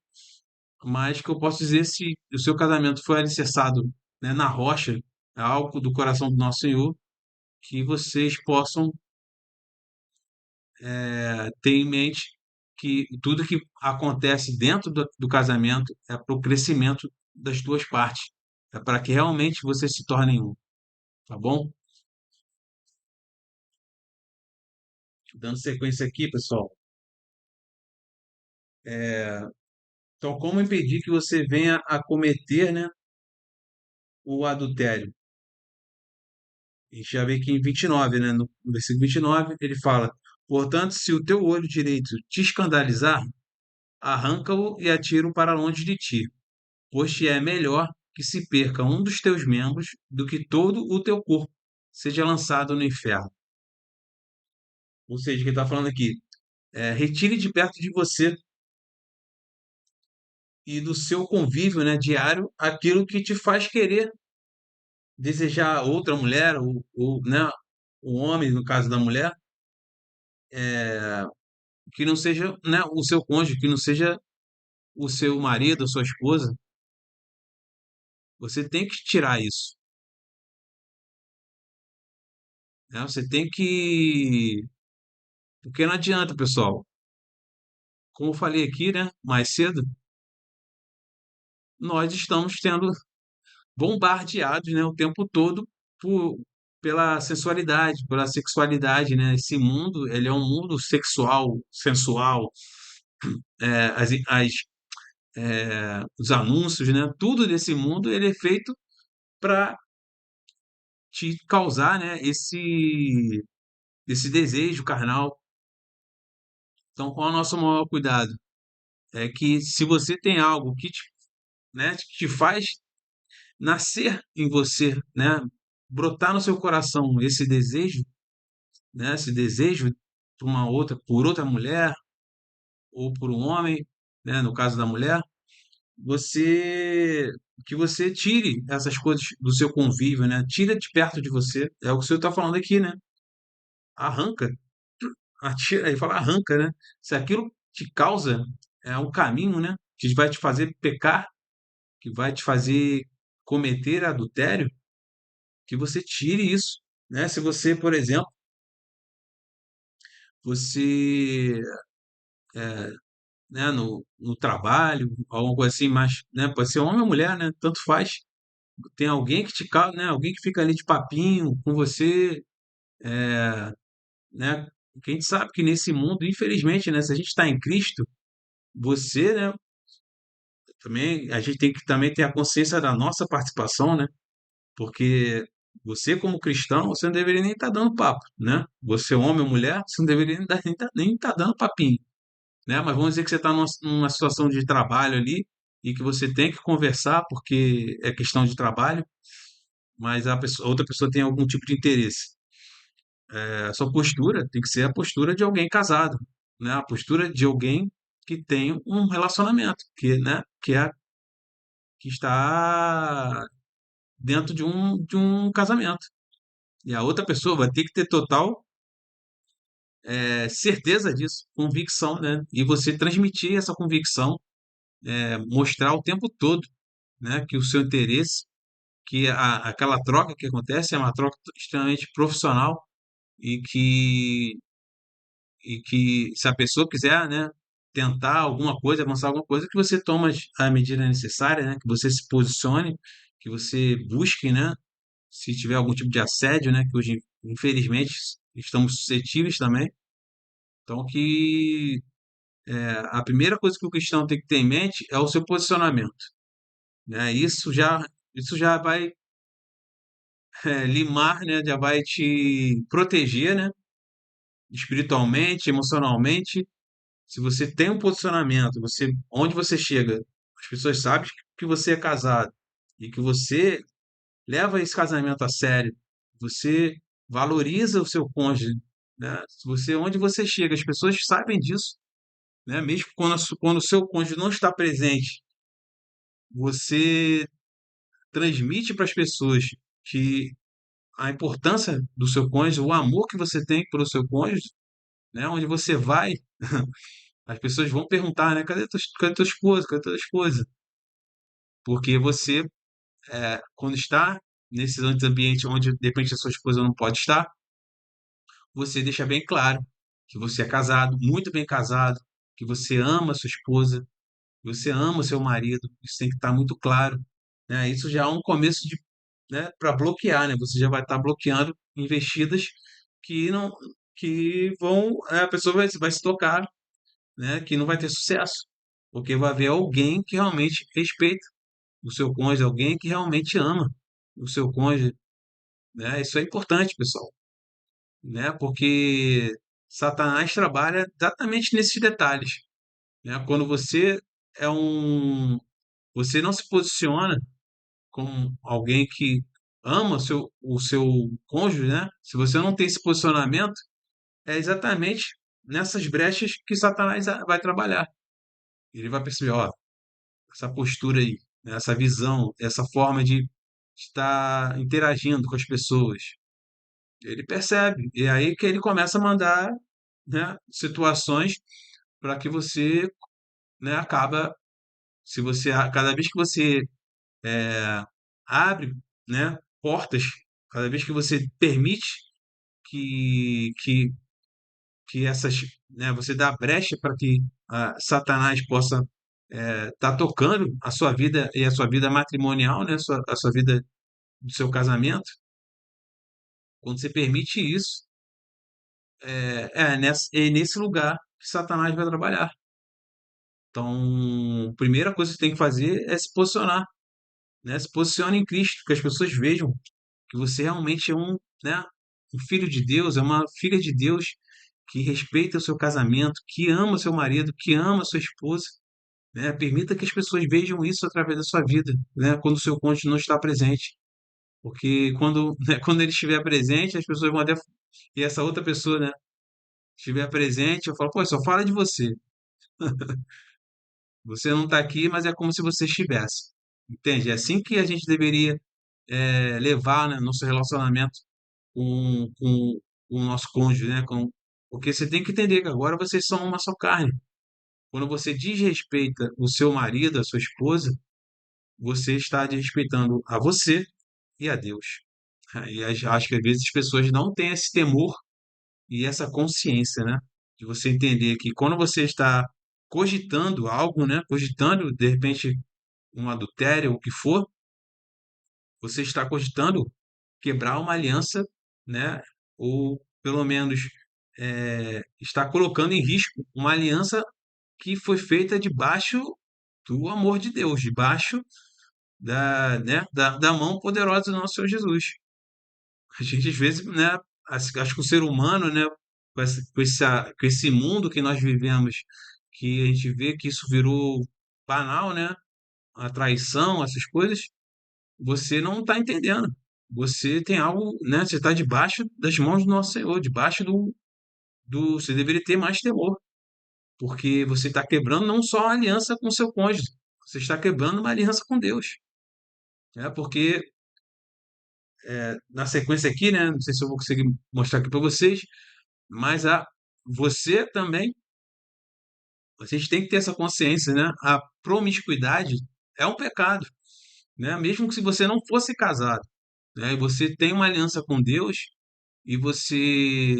Mas que eu posso dizer se o seu casamento foi alicerçado, né, na rocha, é algo do coração do nosso Senhor, que vocês possam ter em mente que tudo que acontece dentro do casamento é para o crescimento das duas partes. É para que realmente vocês se tornem um, tá bom? Dando sequência aqui, pessoal. Então, como impedir que você venha a cometer, né, o adultério? A gente já vê aqui em 29, né, no versículo 29, ele fala: Portanto, se o teu olho direito te escandalizar, arranca-o e atira-o para longe de ti, pois te é melhor que se perca um dos teus membros do que todo o teu corpo seja lançado no inferno. Ou seja, o que ele está falando aqui retire de perto de você e do seu convívio, né, diário aquilo que te faz querer desejar outra mulher ou, né, o homem, no caso da mulher, que não seja, né, o seu cônjuge, que não seja o seu marido, a sua esposa. Você tem que tirar isso, né? Você tem que, porque não adianta, pessoal. Como eu falei aqui, né, mais cedo, nós estamos sendo bombardeados, né, o tempo todo por, pela sensualidade, pela sexualidade, né? Esse mundo, ele é um mundo sexual, sensual, as os anúncios, né? Tudo desse mundo ele é feito para te causar, né? Esse desejo carnal. Então, qual é o nosso maior cuidado? É que se você tem algo que te, né, que te faz nascer em você, né? Brotar no seu coração esse desejo, né? Esse desejo por outra mulher ou por um homem, né? No caso da mulher, você que você tire essas coisas do seu convívio, né? Tira de perto de você. É o que o senhor está falando aqui, né? Arranca, atira, aí fala arranca, né? Se aquilo te causa um caminho, né? Que vai te fazer pecar, que vai te fazer cometer adultério, que você tire isso, né? Se você, por exemplo, você, né, no trabalho, alguma coisa assim, mas, né? Pode ser homem ou mulher, né? Tanto faz. Tem alguém que te causa, né? Alguém que fica ali de papinho com você, né? Porque a gente sabe que nesse mundo, infelizmente, né? Se a gente está em Cristo, você, né? Também a gente tem que também ter a consciência da nossa participação, né? Porque você, como cristão, você não deveria nem estar dando papo, né? Você, homem ou mulher, você não deveria nem tá dando papinho, né? Mas vamos dizer que você está numa situação de trabalho ali e que você tem que conversar porque é questão de trabalho, mas outra pessoa tem algum tipo de interesse. A sua postura tem que ser a postura de alguém casado, né? A postura de alguém que tem um relacionamento, né? Que está dentro de um casamento. E a outra pessoa vai ter que ter total certeza disso, convicção, né? E você transmitir essa convicção, mostrar o tempo todo, né? Que o seu interesse, aquela troca que acontece é uma troca extremamente profissional e que se a pessoa quiser, né? Tentar alguma coisa, avançar alguma coisa, que você toma a medida necessária, né? Que você se posicione, que você busque, né? Se tiver algum tipo de assédio, né? Que hoje, infelizmente, estamos suscetíveis também. Então, que A primeira coisa que o cristão tem que ter em mente é o seu posicionamento, né? Isso já vai limar, né? Já vai te proteger, né? Espiritualmente, emocionalmente. Se você tem um posicionamento, onde você chega, as pessoas sabem que você é casado e que você leva esse casamento a sério, você valoriza o seu cônjuge, né? Se você, onde você chega, as pessoas sabem disso, né? Mesmo quando o seu cônjuge não está presente, você transmite para as pessoas que a importância do seu cônjuge, o amor que você tem pelo seu cônjuge, né? Onde você vai, as pessoas vão perguntar, né? Cadê tua esposa? Cadê tua esposa? Porque você, quando está nesses ambientes onde de repente a sua esposa não pode estar, você deixa bem claro que você é casado, muito bem casado, que você ama a sua esposa, que você ama o seu marido, isso tem que estar muito claro, né? Isso já é um começo de, né, para bloquear, né? Você já vai estar bloqueando investidas que não, que vão, a pessoa vai se tocar, né, que não vai ter sucesso, porque vai haver alguém que realmente respeita o seu cônjuge, alguém que realmente ama o seu cônjuge, né? Isso é importante, pessoal, né? Porque Satanás trabalha exatamente nesses detalhes, né? Quando você não se posiciona como alguém que ama o seu cônjuge, né? Se você não tem esse posicionamento, é exatamente nessas brechas que Satanás vai trabalhar. Ele vai perceber, ó, essa postura aí, né? Essa visão, essa forma de estar interagindo com as pessoas. Ele percebe, e é aí que ele começa a mandar, né, situações para que você, né, se você, cada vez que você abre, né, portas, cada vez que você permite que, que, que essas, né, você dá brecha para que Satanás possa estar tocando a sua vida e a sua vida matrimonial, né, a sua vida do seu casamento, quando você permite isso, é nesse lugar que Satanás vai trabalhar. Então, a primeira coisa que você tem que fazer é se posicionar, né? Se posicione em Cristo, que as pessoas vejam que você realmente é né, um filho de Deus, é uma filha de Deus que respeita o seu casamento, que ama o seu marido, que ama a sua esposa, né? Permita que as pessoas vejam isso através da sua vida, né? Quando o seu cônjuge não está presente. Porque quando, né, quando ele estiver presente, as pessoas vão até. E essa outra pessoa, né, estiver presente, eu falo, pô, só fala de você. Você não está aqui, mas é como se você estivesse. Entende? É assim que a gente deveria levar, né, nosso relacionamento com o nosso cônjuge, né? Porque você tem que entender que agora vocês são uma só carne. Quando você desrespeita o seu marido, a sua esposa, você está desrespeitando a você e a Deus. E acho que às vezes as pessoas não têm esse temor e essa consciência, né? De você entender que quando você está cogitando algo, né? Cogitando, de repente, um adultério, o que for, você está cogitando quebrar uma aliança, né? Ou pelo menos está colocando em risco uma aliança que foi feita debaixo do amor de Deus, debaixo né, da mão poderosa do nosso Senhor Jesus. A gente, às vezes, né, acho que o ser humano, né, com esse mundo que nós vivemos, que a gente vê que isso virou banal, né, a traição, essas coisas, você não está entendendo. Você tem algo, né, você está debaixo das mãos do nosso Senhor, debaixo você deveria ter mais temor, porque você está quebrando não só a aliança com o seu cônjuge, você está quebrando uma aliança com Deus, né, porque na sequência aqui, né, não sei se eu vou conseguir mostrar aqui para vocês, mas você também, a gente tem que ter essa consciência, né? A promiscuidade é um pecado, né? Mesmo que se você não fosse casado, né? E você tem uma aliança com Deus e você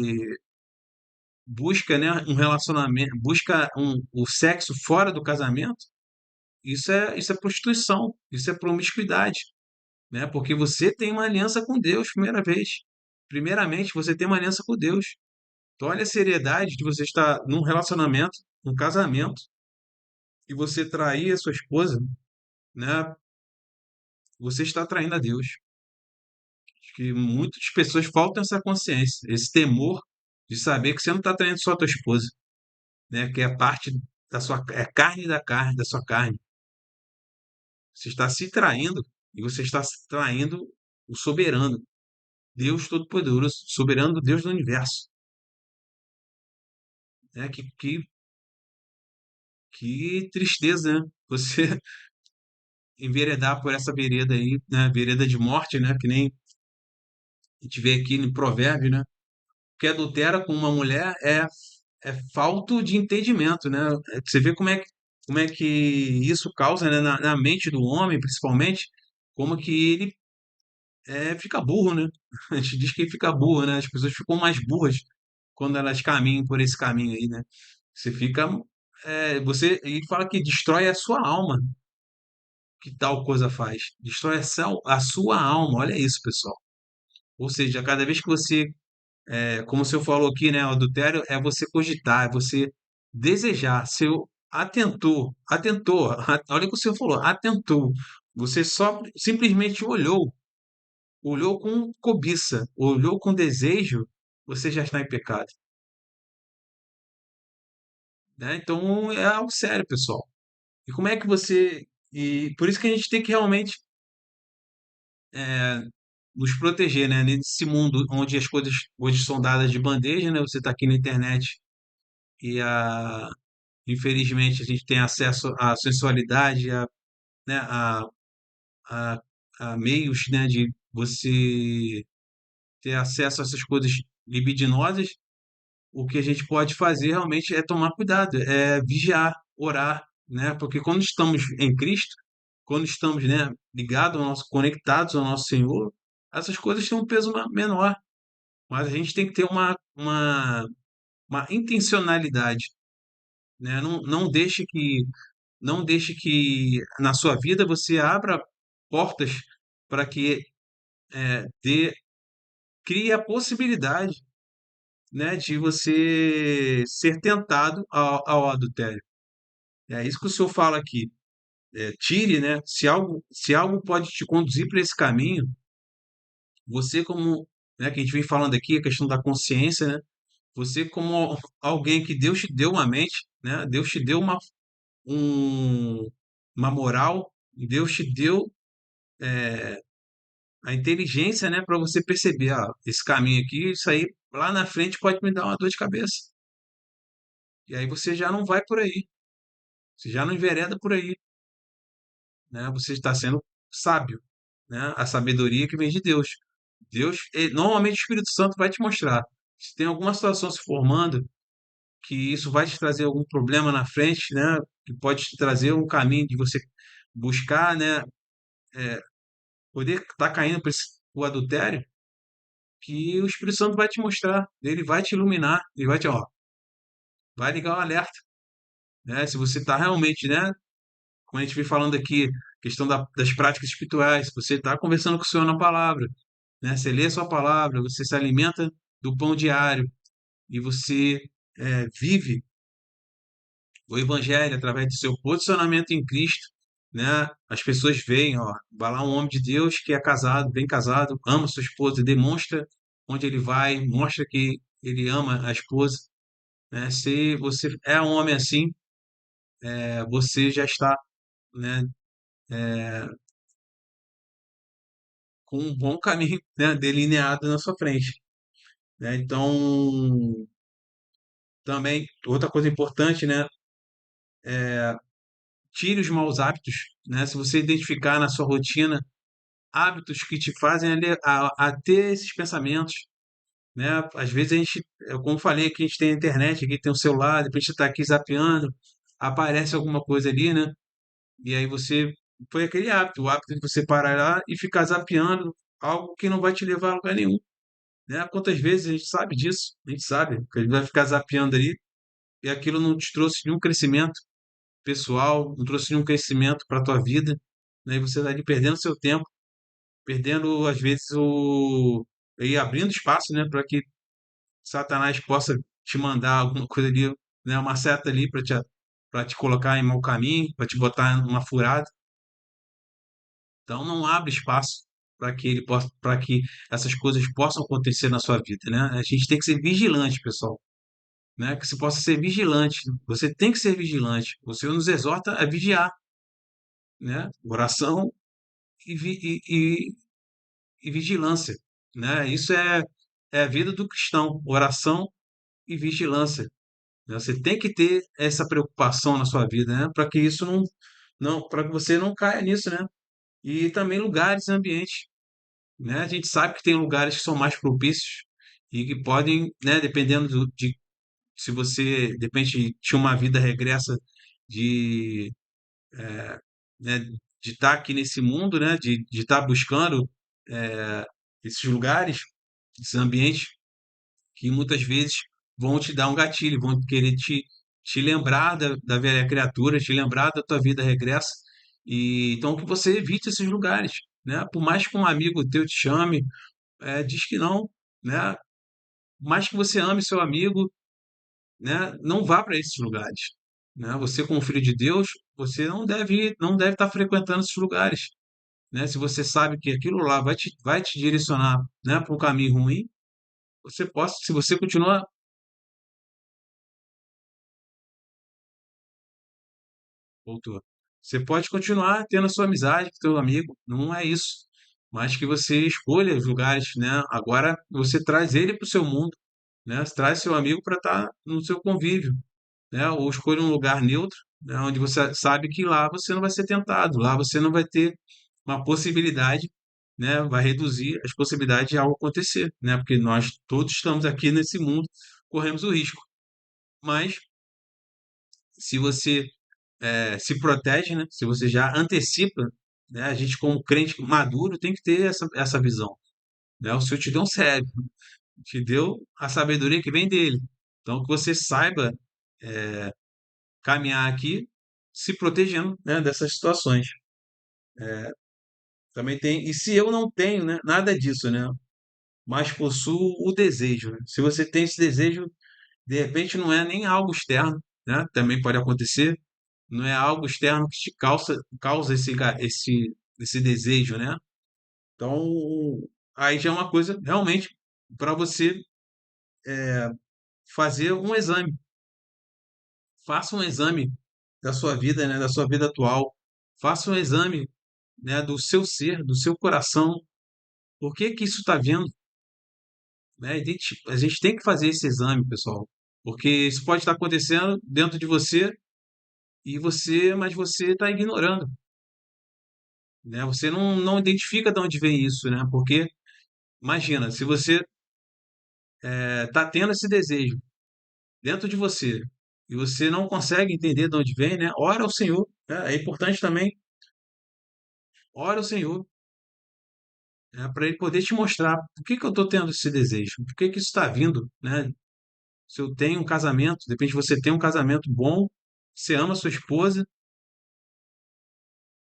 busca, né, um relacionamento, busca o sexo fora do casamento, isso é prostituição, isso é promiscuidade, né? Porque você tem uma aliança com Deus, primeiramente, você tem uma aliança com Deus. Então, olha a seriedade de você estar num relacionamento, num casamento, e você trair a sua esposa, né? Você está traindo a Deus. Acho que muitas pessoas faltam essa consciência, esse temor de saber que você não está traindo só a tua esposa, né? Que é parte da sua, é carne da carne, da sua carne. Você está se traindo e você está se traindo o soberano, Deus Todo-Poderoso, soberano Deus do universo, né? Que tristeza, né? Você enveredar por essa vereda aí, né? Vereda de morte, né? Que nem a gente vê aqui no provérbio, né? Que adultera com uma mulher é falta de entendimento, né? Você vê como é que isso causa, né? Na mente do homem, principalmente, como que ele fica burro, né? A gente diz que ele fica burro, né? As pessoas ficam mais burras quando elas caminham por esse caminho aí, né? Você fica, ele fala que destrói a sua alma, que tal coisa faz? Destrói a sua alma, olha isso, pessoal. Ou seja, cada vez que você como o senhor falou aqui, né? O adultério é você cogitar, é você desejar. Se eu atentou, olha o que o senhor falou, atentou. Você só simplesmente olhou com cobiça, olhou com desejo, você já está em pecado, né? Então é algo sério, pessoal. E como é que você. E por isso que a gente tem que realmente é, nos proteger, né? Nesse mundo onde as coisas hoje são dadas de bandeja, né? Você está aqui na internet e infelizmente a gente tem acesso à sensualidade, né, a, a meios, né, de você ter acesso a essas coisas libidinosas. O que a gente pode fazer realmente é tomar cuidado, é vigiar, orar, né? Porque quando estamos em Cristo, quando estamos, né, ligados ao nosso, conectados ao nosso Senhor, essas coisas têm um peso menor. Mas a gente tem que ter uma intencionalidade, né? Não deixe que na sua vida você abra portas para que dê, crie a possibilidade, né, de você ser tentado ao adultério. É isso que o senhor fala aqui. Tire, né? Se algo pode te conduzir para esse caminho, você como, né, que a gente vem falando aqui, a questão da consciência, né? Você como alguém que Deus te deu uma mente, né? Deus te deu um, uma moral, Deus te deu a inteligência, né, para você perceber, esse caminho aqui, isso aí lá na frente pode me dar uma dor de cabeça. E aí você já não vai por aí, você já não envereda por aí, né? Você está sendo sábio, né? A sabedoria que vem de Deus. Normalmente o Espírito Santo vai te mostrar. Se tem alguma situação se formando, que isso vai te trazer algum problema na frente, né? Que pode te trazer um caminho de você buscar, né? Poder estar caindo para o adultério, que o Espírito Santo vai te mostrar, ele vai te iluminar, ele vai te, ó, vai ligar o alerta, né? Se você está realmente, né? Como a gente vem falando aqui, questão das práticas espirituais, você está conversando com o Senhor na palavra, né? Você lê a sua palavra, você se alimenta do pão diário e você vive o Evangelho através do seu posicionamento em Cristo, né? As pessoas veem, ó, vai lá um homem de Deus que é casado, bem casado, ama sua esposa, demonstra onde ele vai, mostra que ele ama a esposa, né? Se você é um homem assim, você já está, né, com um bom caminho, né, delineado na sua frente, né? Então, também outra coisa importante, né, tire os maus hábitos, né? Se você identificar na sua rotina hábitos que te fazem a ter esses pensamentos, né? Às vezes a gente, como falei aqui, a gente tem a internet, aqui tem o celular, depois você está aqui zapeando, aparece alguma coisa ali, né? E aí você foi aquele hábito, o hábito de você parar lá e ficar zapeando algo que não vai te levar a lugar nenhum, né? Quantas vezes a gente sabe disso? A gente sabe que a gente vai ficar zapeando ali e aquilo não te trouxe nenhum crescimento pessoal, não trouxe nenhum crescimento para a tua vida, né? E você está ali perdendo seu tempo, perdendo às vezes e abrindo espaço, né, para que Satanás possa te mandar alguma coisa ali, né, uma seta ali para te colocar em mau caminho, para te botar numa furada. Então não abre espaço para que ele possa, para que essas coisas possam acontecer na sua vida, né? A gente tem que ser vigilante, pessoal, né? Que se possa ser vigilante. Você tem que ser vigilante. O Senhor nos exorta a vigiar, né? Oração e, e vigilância, né? Isso é a vida do cristão, oração e vigilância, né? Você tem que ter essa preocupação na sua vida, né? Para que isso não, para que você não caia nisso, né? E também lugares e ambientes, né? A gente sabe que tem lugares que são mais propícios e que podem, né? Dependendo de se você, de repente, tinha uma vida regressa de, né? De estar aqui nesse mundo, né? De estar buscando esses lugares, esses ambientes que muitas vezes vão te dar um gatilho, vão querer te lembrar da velha criatura, te lembrar da tua vida regressa. E então que você evite esses lugares, né? Por mais que um amigo teu te chame, diz que não, né? Por mais que você ame seu amigo, né? Não vá para esses lugares, né? Você como filho de Deus, você não deve estar frequentando esses lugares, né? Se você sabe que aquilo lá vai te direcionar, né, para um caminho ruim, você possa, se você continuar. Voltou. Você pode continuar tendo a sua amizade com teu amigo, não é isso. Mas que você escolha os lugares, né? Agora você traz ele para o seu mundo, né? Você traz seu amigo para estar no seu convívio, né? Ou escolha um lugar neutro, né? Onde você sabe que lá você não vai ser tentado, lá você não vai ter uma possibilidade, né? Vai reduzir as possibilidades de algo acontecer, né? Porque nós todos estamos aqui nesse mundo, corremos o risco. Mas se você se protege, né? Se você já antecipa, né? A gente como crente maduro tem que ter essa visão, né? O Senhor te deu um cérebro, te deu a sabedoria que vem dele. Então que você saiba caminhar aqui se protegendo, né, dessas situações. Também tem, e se eu não tenho, né, nada disso, né, mas possuo o desejo, né? Se você tem esse desejo, de repente não é nem algo externo, né? Também pode acontecer, não é algo externo que te causa esse desejo, né? Então, aí já é uma coisa realmente para você fazer um exame. Faça um exame da sua vida, né, da sua vida atual. Faça um exame, né, do seu ser, do seu coração. Por que que isso está vindo? Né? A gente tem que fazer esse exame, pessoal, porque isso pode estar acontecendo dentro de você mas você está ignorando, né? Você não identifica de onde vem isso, né? Porque imagina, se você está tendo esse desejo dentro de você e você não consegue entender de onde vem, né? Ora ao Senhor, né? É importante também, ora ao Senhor, né? Para Ele poder te mostrar por que que eu estou tendo esse desejo, por que que isso está vindo, né? Se eu tenho um casamento, de repente você tem um casamento bom, você ama sua esposa,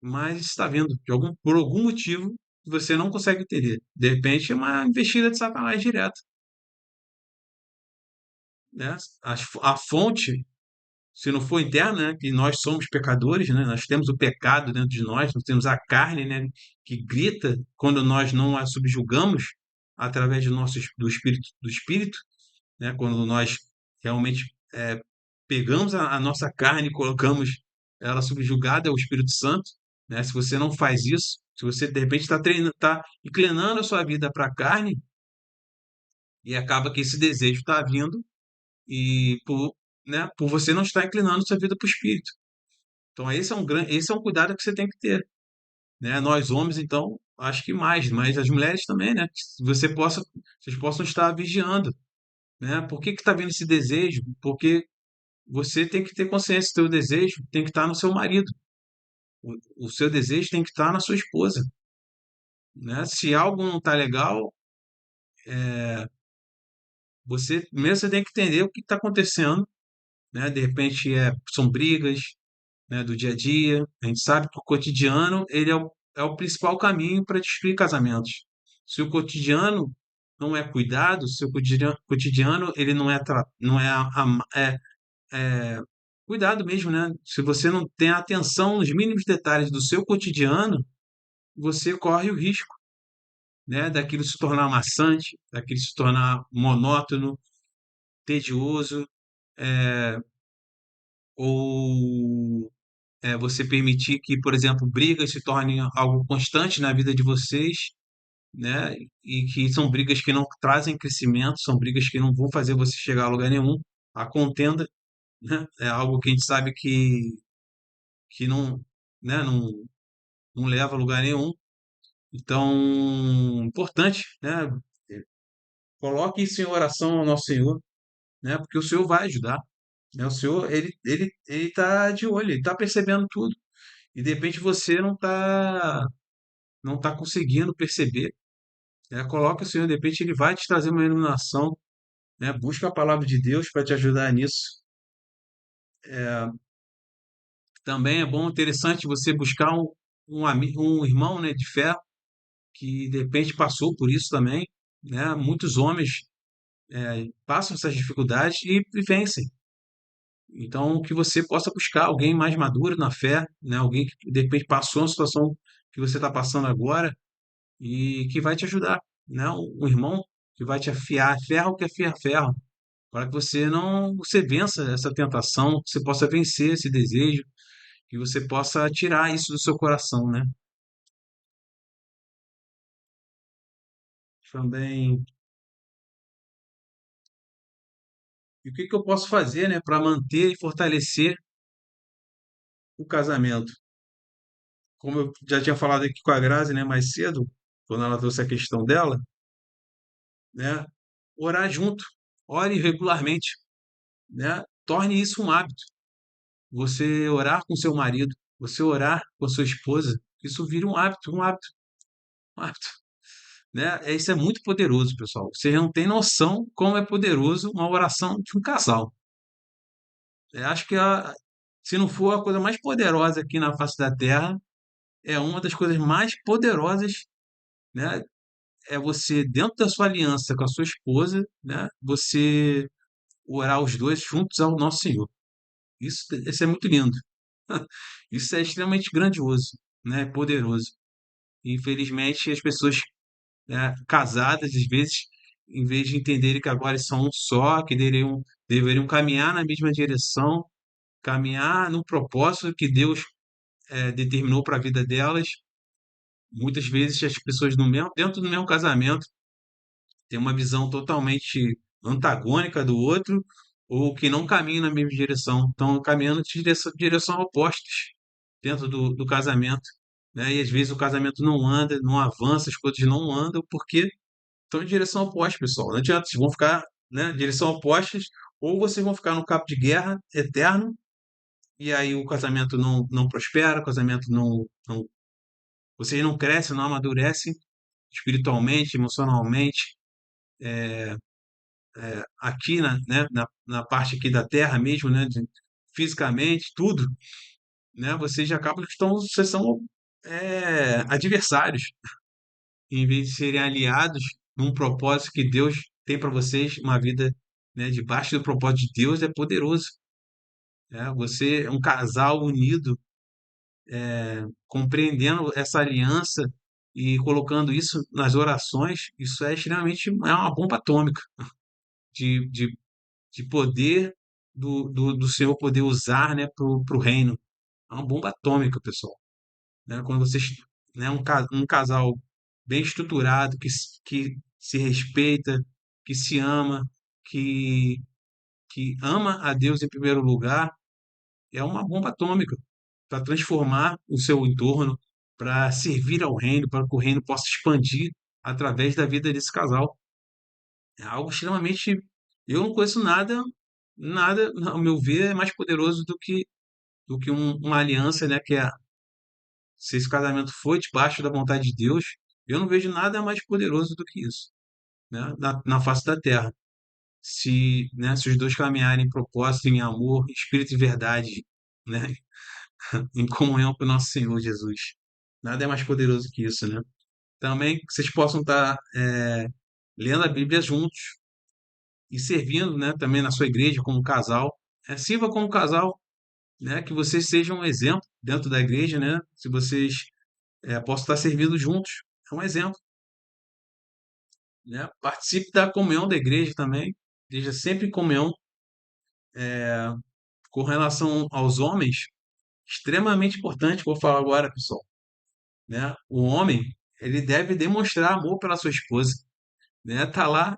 mas está vindo por algum motivo que você não consegue entender. De repente é uma investida de Satanás direto, né? A fonte, se não for interna, né, que nós somos pecadores, né? Nós temos o pecado dentro de nós temos a carne, né, que grita quando nós não a subjugamos através do espírito, né? Quando nós realmente pegamos a nossa carne e colocamos ela subjugada ao Espírito Santo, né? Se você não faz isso, se você de repente está treinando, está inclinando a sua vida para a carne e acaba que esse desejo está vindo e né, por você não estar inclinando a sua vida para o Espírito. Então esse é um cuidado que você tem que ter, né? Nós homens, então, acho que mais, mas as mulheres também, né? Que vocês possam estar vigiando, né? Por que que está vindo esse desejo? Porque você tem que ter consciência, do seu desejo tem que estar no seu marido, o seu desejo tem que estar na sua esposa, né? Se algo não está legal, você tem que entender o que está acontecendo, né? De repente são brigas, né, do dia a dia. A gente sabe que o cotidiano ele é o principal caminho para destruir casamentos. Se o cotidiano não é cuidado, seu cotidiano ele não é, não é, é cuidado mesmo, né? Se você não tem atenção nos mínimos detalhes do seu cotidiano, você corre o risco, né, daquilo se tornar maçante, daquilo se tornar monótono, tedioso, é, ou você permitir que, por exemplo, brigas se tornem algo constante na vida de vocês, né? E que são brigas que não trazem crescimento, são brigas que não vão fazer você chegar a lugar nenhum. A contenda, né, é algo que a gente sabe que não, né, não leva a lugar nenhum. Então, importante, né? Coloque isso em oração ao nosso Senhor, né? Porque o Senhor vai ajudar, né? O Senhor, ele tá de olho, ele tá percebendo tudo. E de repente você não tá conseguindo perceber, né? Coloca o Senhor, de repente ele vai te trazer uma iluminação, né? Busca a palavra de Deus para te ajudar nisso. Também é bom, interessante você buscar um irmão, né, de fé que de repente passou por isso também, né? Muitos homens passam essas dificuldades e vencem. Então, que você possa buscar alguém mais maduro na fé, né? Alguém que de repente passou uma situação que você está passando agora e que vai te ajudar, né? Um irmão que vai te afiar, ferro que afia ferro, para que você vença essa tentação, que você possa vencer esse desejo, que você possa tirar isso do seu coração, né? Também, e o que que eu posso fazer, né, para manter e fortalecer o casamento? Como eu já tinha falado aqui com a Grazi, né, mais cedo, quando ela trouxe a questão dela, né, orar junto, ore regularmente, né? Torne isso um hábito. Você orar com seu marido, você orar com sua esposa, isso vira um hábito, um hábito, né? Isso é muito poderoso, pessoal. Vocês não têm noção como é poderoso uma oração de um casal. Eu acho que se não for a coisa mais poderosa aqui na face da Terra, é uma das coisas mais poderosas, né? É você, dentro da sua aliança com a sua esposa, né? Você orar os dois juntos ao nosso Senhor. Isso é muito lindo. Isso é extremamente grandioso, né? Poderoso. Infelizmente, as pessoas, né, casadas, às vezes, em vez de entenderem que agora eles são um só, que deveriam caminhar na mesma direção, caminhar no propósito que Deus determinou para a vida delas. Muitas vezes as pessoas dentro do mesmo casamento têm uma visão totalmente antagônica do outro, ou que não caminham na mesma direção, estão caminhando de direção opostas dentro do casamento, né? E às vezes o casamento não anda, não avança, as coisas não andam porque estão em direção oposta, pessoal. Não adianta, vocês vão ficar, né, em direção opostas, ou vocês vão ficar no cabo de guerra eterno, e aí o casamento não prospera, o casamento vocês não crescem, não amadurecem espiritualmente, emocionalmente, aqui na parte aqui da Terra mesmo, né, fisicamente, tudo, né, vocês acabam que vocês são adversários, em vez de serem aliados num propósito que Deus tem para vocês, uma vida, né, debaixo do propósito de Deus é poderoso, né? Você é um casal unido, compreendendo essa aliança e colocando isso nas orações, isso é extremamente, é uma bomba atômica de, de, de poder do Senhor poder usar, né, para o reino. É uma bomba atômica, pessoal. Né? Quando vocês, né, um casal bem estruturado, que se respeita, que se ama, que, que ama a Deus em primeiro lugar, é uma bomba atômica para transformar o seu entorno, para servir ao reino, para que o reino possa expandir através da vida desse casal. É algo extremamente. Eu não conheço nada, ao meu ver, é mais poderoso do que uma aliança, né? Se esse casamento foi debaixo da vontade de Deus, eu não vejo nada mais poderoso do que isso, né? Na face da terra. Se os dois caminharem em propósito, em amor, espírito e verdade, né? Em comunhão com o nosso Senhor Jesus. Nada é mais poderoso que isso, né? Também que vocês possam estar lendo a Bíblia juntos e servindo, né, também na sua igreja como casal. Sirva como casal, né, que vocês sejam um exemplo dentro da igreja, né? Se vocês possam estar servindo juntos, é um exemplo, né? Participe da comunhão da igreja também, esteja sempre em comunhão. Com relação aos homens, extremamente importante, vou falar agora, pessoal, né? O homem, ele deve demonstrar amor pela sua esposa, né? Tá lá,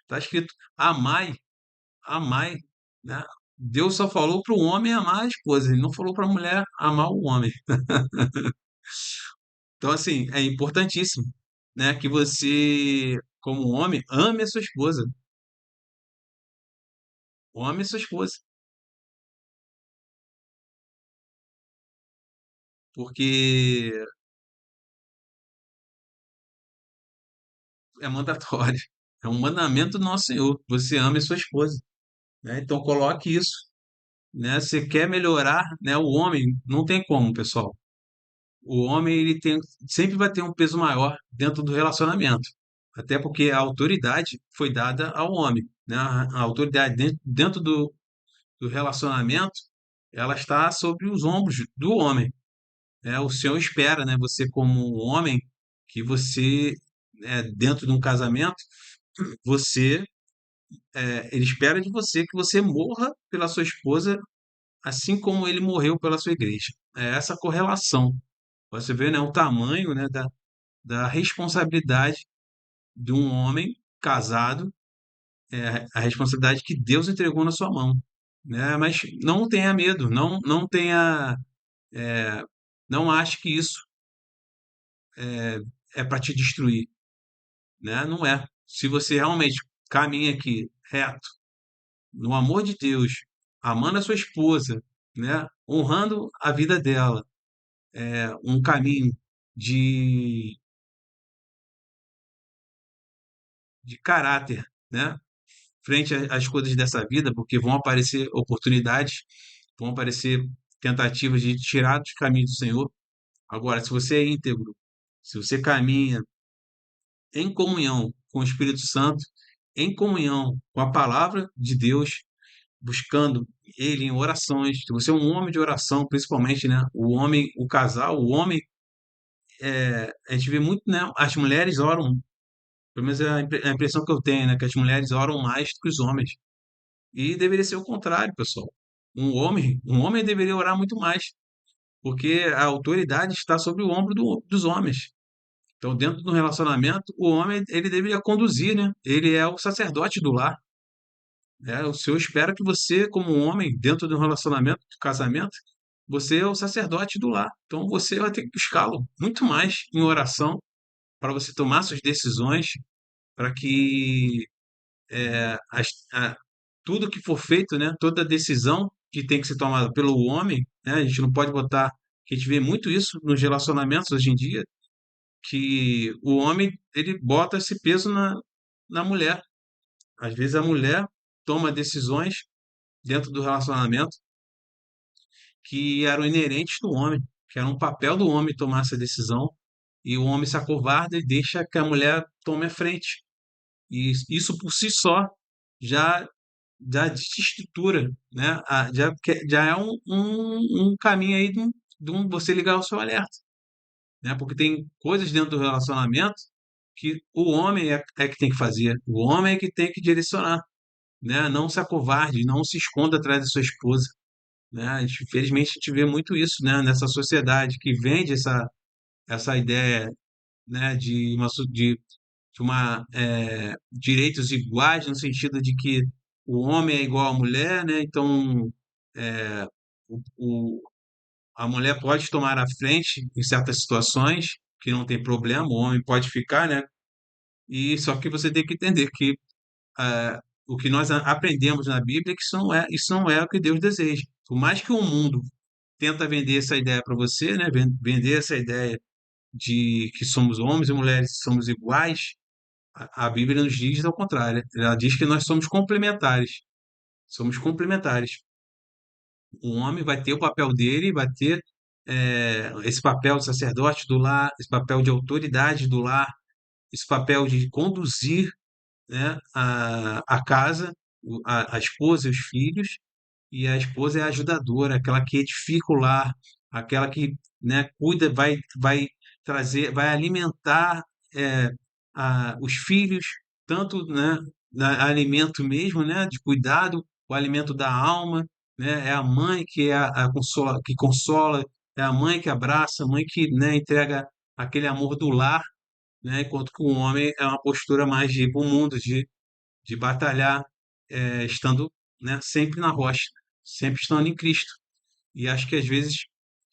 tá escrito amai, amai, né? Deus só falou para o homem amar a esposa, ele não falou para a mulher amar o homem. Então, assim, é importantíssimo, né, que você, como homem, ame a sua esposa, ame a sua esposa, porque é mandatório, é um mandamento do nosso Senhor, você ame a sua esposa, né? Então, coloque isso, né? Você quer melhorar, né? O homem não tem como, pessoal. O homem ele tem, sempre vai ter um peso maior dentro do relacionamento, até porque a autoridade foi dada ao homem, né? A autoridade dentro do relacionamento, ela está sobre os ombros do homem, né? O Senhor espera, né? Você como um homem que você, dentro de um casamento, você, ele espera de você que você morra pela sua esposa, assim como ele morreu pela sua igreja. É essa correlação. Você vê, né, o tamanho, né, da responsabilidade de um homem casado, a responsabilidade que Deus entregou na sua mão, né? Mas não tenha medo, não tenha, não ache que isso é para te destruir, né? Não é. Se você realmente caminha aqui reto, no amor de Deus, amando a sua esposa, né? Honrando a vida dela, um caminho de, de caráter, né? Frente às coisas dessa vida, porque vão aparecer oportunidades, vão aparecer tentativas de tirar dos caminhos do Senhor. Agora, se você é íntegro, se você caminha em comunhão com o Espírito Santo, em comunhão com a palavra de Deus, buscando ele em orações. Se você é um homem de oração, principalmente, né? O homem, o casal, o homem, a gente vê muito, né? As mulheres oram, pelo menos é a impressão que eu tenho, né? Que as mulheres oram mais do que os homens. E deveria ser o contrário, pessoal. Um homem deveria orar muito mais, porque a autoridade está sobre o ombro dos homens. Então, dentro do relacionamento, o homem ele deveria conduzir, né? Ele é o sacerdote do lar. Né? O Senhor espera que você, como um homem, dentro de um relacionamento, de casamento, você é o sacerdote do lar. Então, você vai ter que buscá-lo muito mais em oração para você tomar suas decisões, para que tudo que for feito, né, toda decisão que tem que ser tomada pelo homem, né, a gente não pode botar, que a gente vê muito isso nos relacionamentos hoje em dia, que o homem ele bota esse peso na mulher. Às vezes a mulher toma decisões dentro do relacionamento que eram inerentes do homem, que era um papel do homem tomar essa decisão, e o homem se acovarda e deixa que a mulher tome a frente. E isso por si só já desestrutura, né? Já é um caminho aí de você ligar o seu alerta, né? Porque tem coisas dentro do relacionamento que o homem é que tem que fazer, o homem é que tem que direcionar, né? Não se acovarde, não se esconda atrás da sua esposa, né? Infelizmente a gente vê muito isso, né? Nessa sociedade que vende essa ideia, né? De direitos iguais no sentido de que o homem é igual à mulher, né? Então é, o, a mulher pode tomar a frente em certas situações que não tem problema, o homem pode ficar, né? E só que você tem que entender que o que nós aprendemos na Bíblia é que isso não é o que Deus deseja. Por mais que o mundo tenta vender essa ideia para você, né? Vender essa ideia de que somos homens e mulheres, somos iguais, a Bíblia nos diz ao contrário. Ela diz que nós somos complementares. Somos complementares. O homem vai ter o papel dele, vai ter esse papel de sacerdote do lar, esse papel de autoridade do lar, esse papel de conduzir, né, a casa, a esposa e os filhos, e a esposa é a ajudadora, aquela que edifica o lar, aquela que, né, cuida, vai trazer, vai alimentar é, os filhos, tanto, né, alimento mesmo, né, de cuidado, o alimento da alma, né, é a mãe que é que consola, é a mãe que abraça, a mãe que, né, entrega aquele amor do lar, né, enquanto que o homem é uma postura mais de ir para o mundo, de batalhar, estando, né, sempre na rocha, sempre estando em Cristo. E acho que às vezes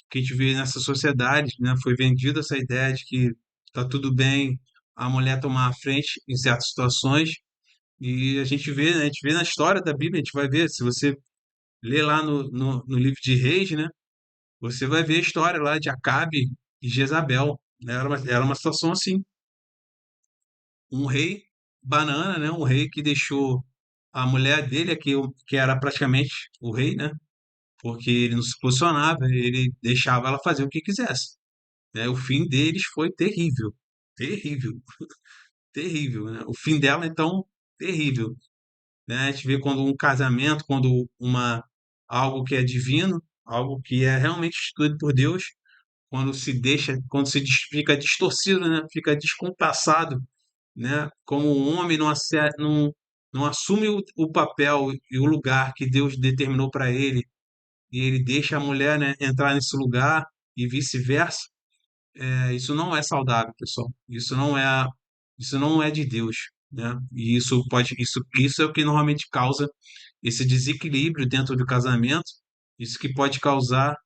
que a gente vê nessa sociedade, né, foi vendida essa ideia de que está tudo bem a mulher tomar a frente em certas situações, e a gente vê, né, a gente vê na história da Bíblia, a gente vai ver, se você ler lá no livro de Reis, né, você vai ver a história lá de Acabe e Jezabel, né, era uma situação assim, um rei banana, né, um rei que deixou a mulher dele, que era praticamente o rei, né, porque ele não se posicionava, ele deixava ela fazer o que quisesse, né? O fim deles foi terrível, terrível, terrível, né? O fim dela, então, terrível, né? A gente vê quando um casamento, quando algo que é divino, algo que é realmente instituído por Deus, fica distorcido, né? Fica descompassado, né? Como o homem não assume o papel e o lugar que Deus determinou para ele, e ele deixa a mulher, né, entrar nesse lugar e vice-versa, isso não é saudável, pessoal. Isso não é de Deus, né? E isso é o que normalmente causa esse desequilíbrio dentro do casamento. Isso que pode causar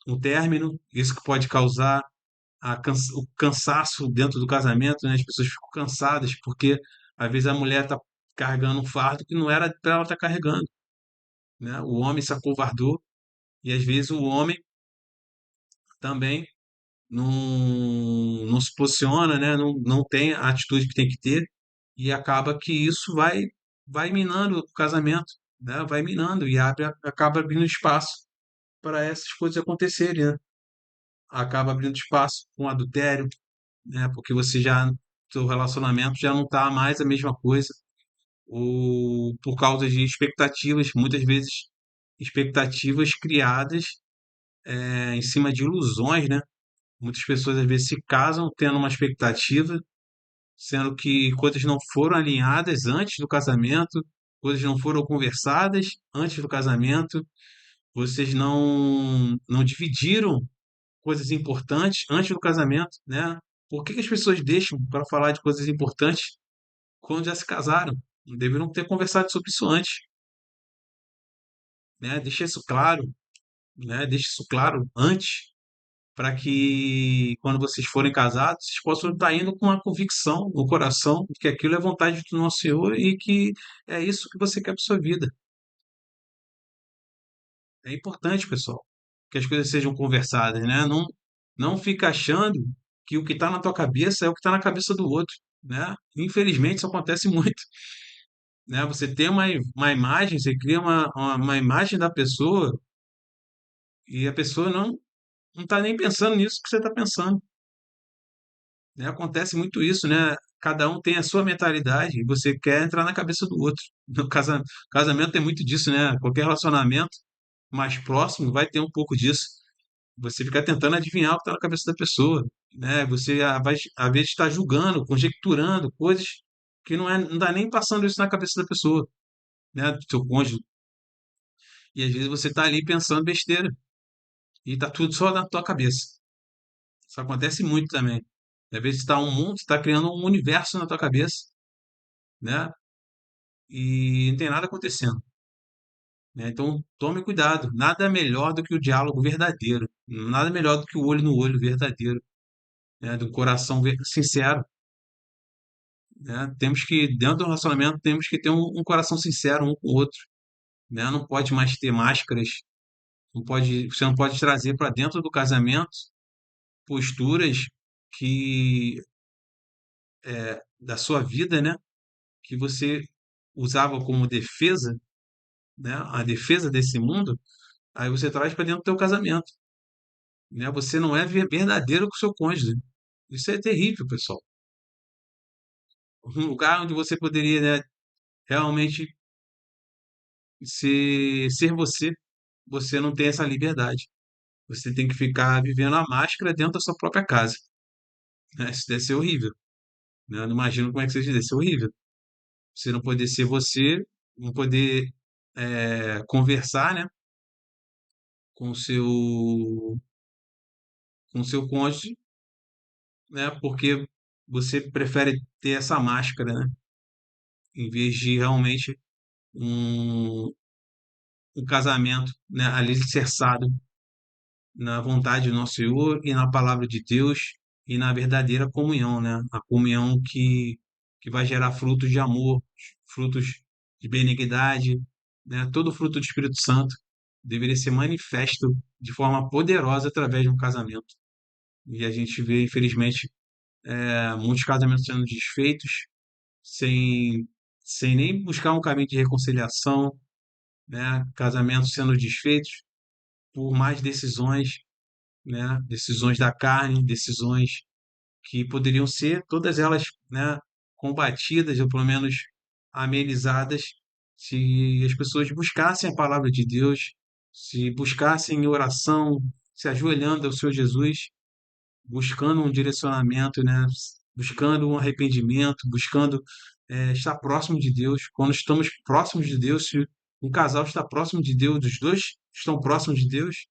um término. Isso que pode causar o cansaço dentro do casamento, né? As pessoas ficam cansadas porque às vezes a mulher está carregando um fardo que não era para ela estar carregando, né? O homem se acovardou e às vezes o homem também não se posiciona, né? Não tem a atitude que tem que ter, e acaba que isso vai minando o casamento, né? Vai minando e acaba abrindo espaço para essas coisas acontecerem, né? Acaba abrindo espaço com adultério, né? Porque seu relacionamento já não está mais a mesma coisa, ou por causa de expectativas, muitas vezes expectativas criadas em cima de ilusões, né? Muitas pessoas às vezes se casam tendo uma expectativa, sendo que coisas não foram alinhadas antes do casamento, coisas não foram conversadas antes do casamento, vocês não dividiram coisas importantes antes do casamento, né? Por que que as pessoas deixam para falar de coisas importantes quando já se casaram? Deveriam ter conversado sobre isso antes, né? Deixa isso claro, né? Deixa isso claro antes, para que quando vocês forem casados, vocês possam estar indo com uma convicção no coração de que aquilo é vontade do nosso Senhor e que é isso que você quer para sua vida. É importante, pessoal, que as coisas sejam conversadas, né? Não fica achando que o que está na tua cabeça é o que está na cabeça do outro, né? Infelizmente, isso acontece muito, né? Você tem uma imagem, você cria uma imagem da pessoa e a pessoa não está nem pensando nisso que você está pensando, né? Acontece muito isso, né? Cada um tem a sua mentalidade e você quer entrar na cabeça do outro. No casamento tem muito disso, né? Qualquer relacionamento mais próximo vai ter um pouco disso. Você fica tentando adivinhar o que está na cabeça da pessoa, né? Você vai, às vezes, está julgando, conjecturando coisas que não dá nem passando isso na cabeça da pessoa, né? Do seu cônjuge. E às vezes você está ali pensando besteira e está tudo só na tua cabeça. Isso acontece muito também. Às vezes está um mundo, está criando um universo na tua cabeça, né? E não tem nada acontecendo, né? Então tome cuidado. Nada é melhor do que o diálogo verdadeiro. Nada é melhor do que o olho no olho verdadeiro, né? Do coração sincero, né? Dentro do relacionamento, temos que ter um coração sincero um com o outro, né? Não pode mais ter máscaras, você não pode trazer para dentro do casamento posturas que da sua vida, né? Que você usava como defesa, né? A defesa desse mundo, aí você traz para dentro do teu casamento, né? Você não é verdadeiro com o seu cônjuge. Isso é terrível, pessoal. um lugar onde você poderia, né, realmente ser você. Você não tem essa liberdade. Você tem que ficar vivendo a máscara dentro da sua própria casa, né? Isso deve ser horrível, né? Eu não imagino como é que seja, deve ser horrível. Você não poder ser você, não poder conversar, né, com o seu cônjuge, né? Porque você prefere ter essa máscara, né? Em vez de realmente um, um casamento, né, alicerçado na vontade do nosso Senhor e na palavra de Deus e na verdadeira comunhão, né? A comunhão que vai gerar frutos de amor, frutos de benignidade, né? Todo fruto do Espírito Santo deveria ser manifesto de forma poderosa através de um casamento. E a gente vê, infelizmente, muitos casamentos sendo desfeitos sem, sem nem buscar um caminho de reconciliação, né? Casamentos sendo desfeitos por mais decisões, né? Decisões da carne, decisões que poderiam ser todas elas, né, combatidas ou pelo menos amenizadas se as pessoas buscassem a palavra de Deus, se buscassem em oração, se ajoelhando ao Senhor Jesus, buscando um direcionamento, né, buscando um arrependimento, buscando estar próximo de Deus. Quando estamos próximos de Deus, se um casal está próximo de Deus, os dois estão próximos de Deus,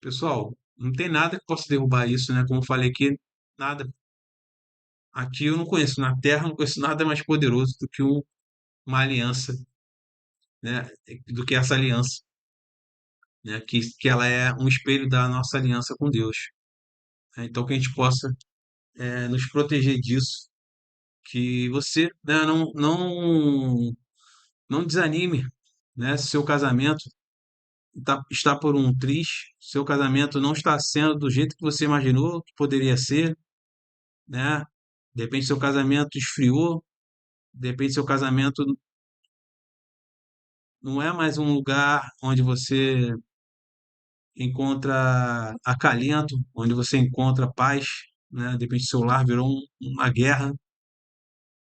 pessoal, não tem nada que possa derrubar isso, né? Como eu falei aqui, nada. Aqui eu não conheço, na Terra eu não conheço nada mais poderoso do que uma aliança, né? Do que essa aliança, né? Que ela é um espelho da nossa aliança com Deus, né? Então que a gente possa nos proteger disso, que você, né, não desanime, né? Se seu casamento está por um triz, seu casamento não está sendo do jeito que você imaginou que poderia ser, né? De repente seu casamento esfriou, de repente seu casamento não é mais um lugar onde você encontra acalento, onde você encontra paz, né? De repente seu lar virou uma guerra.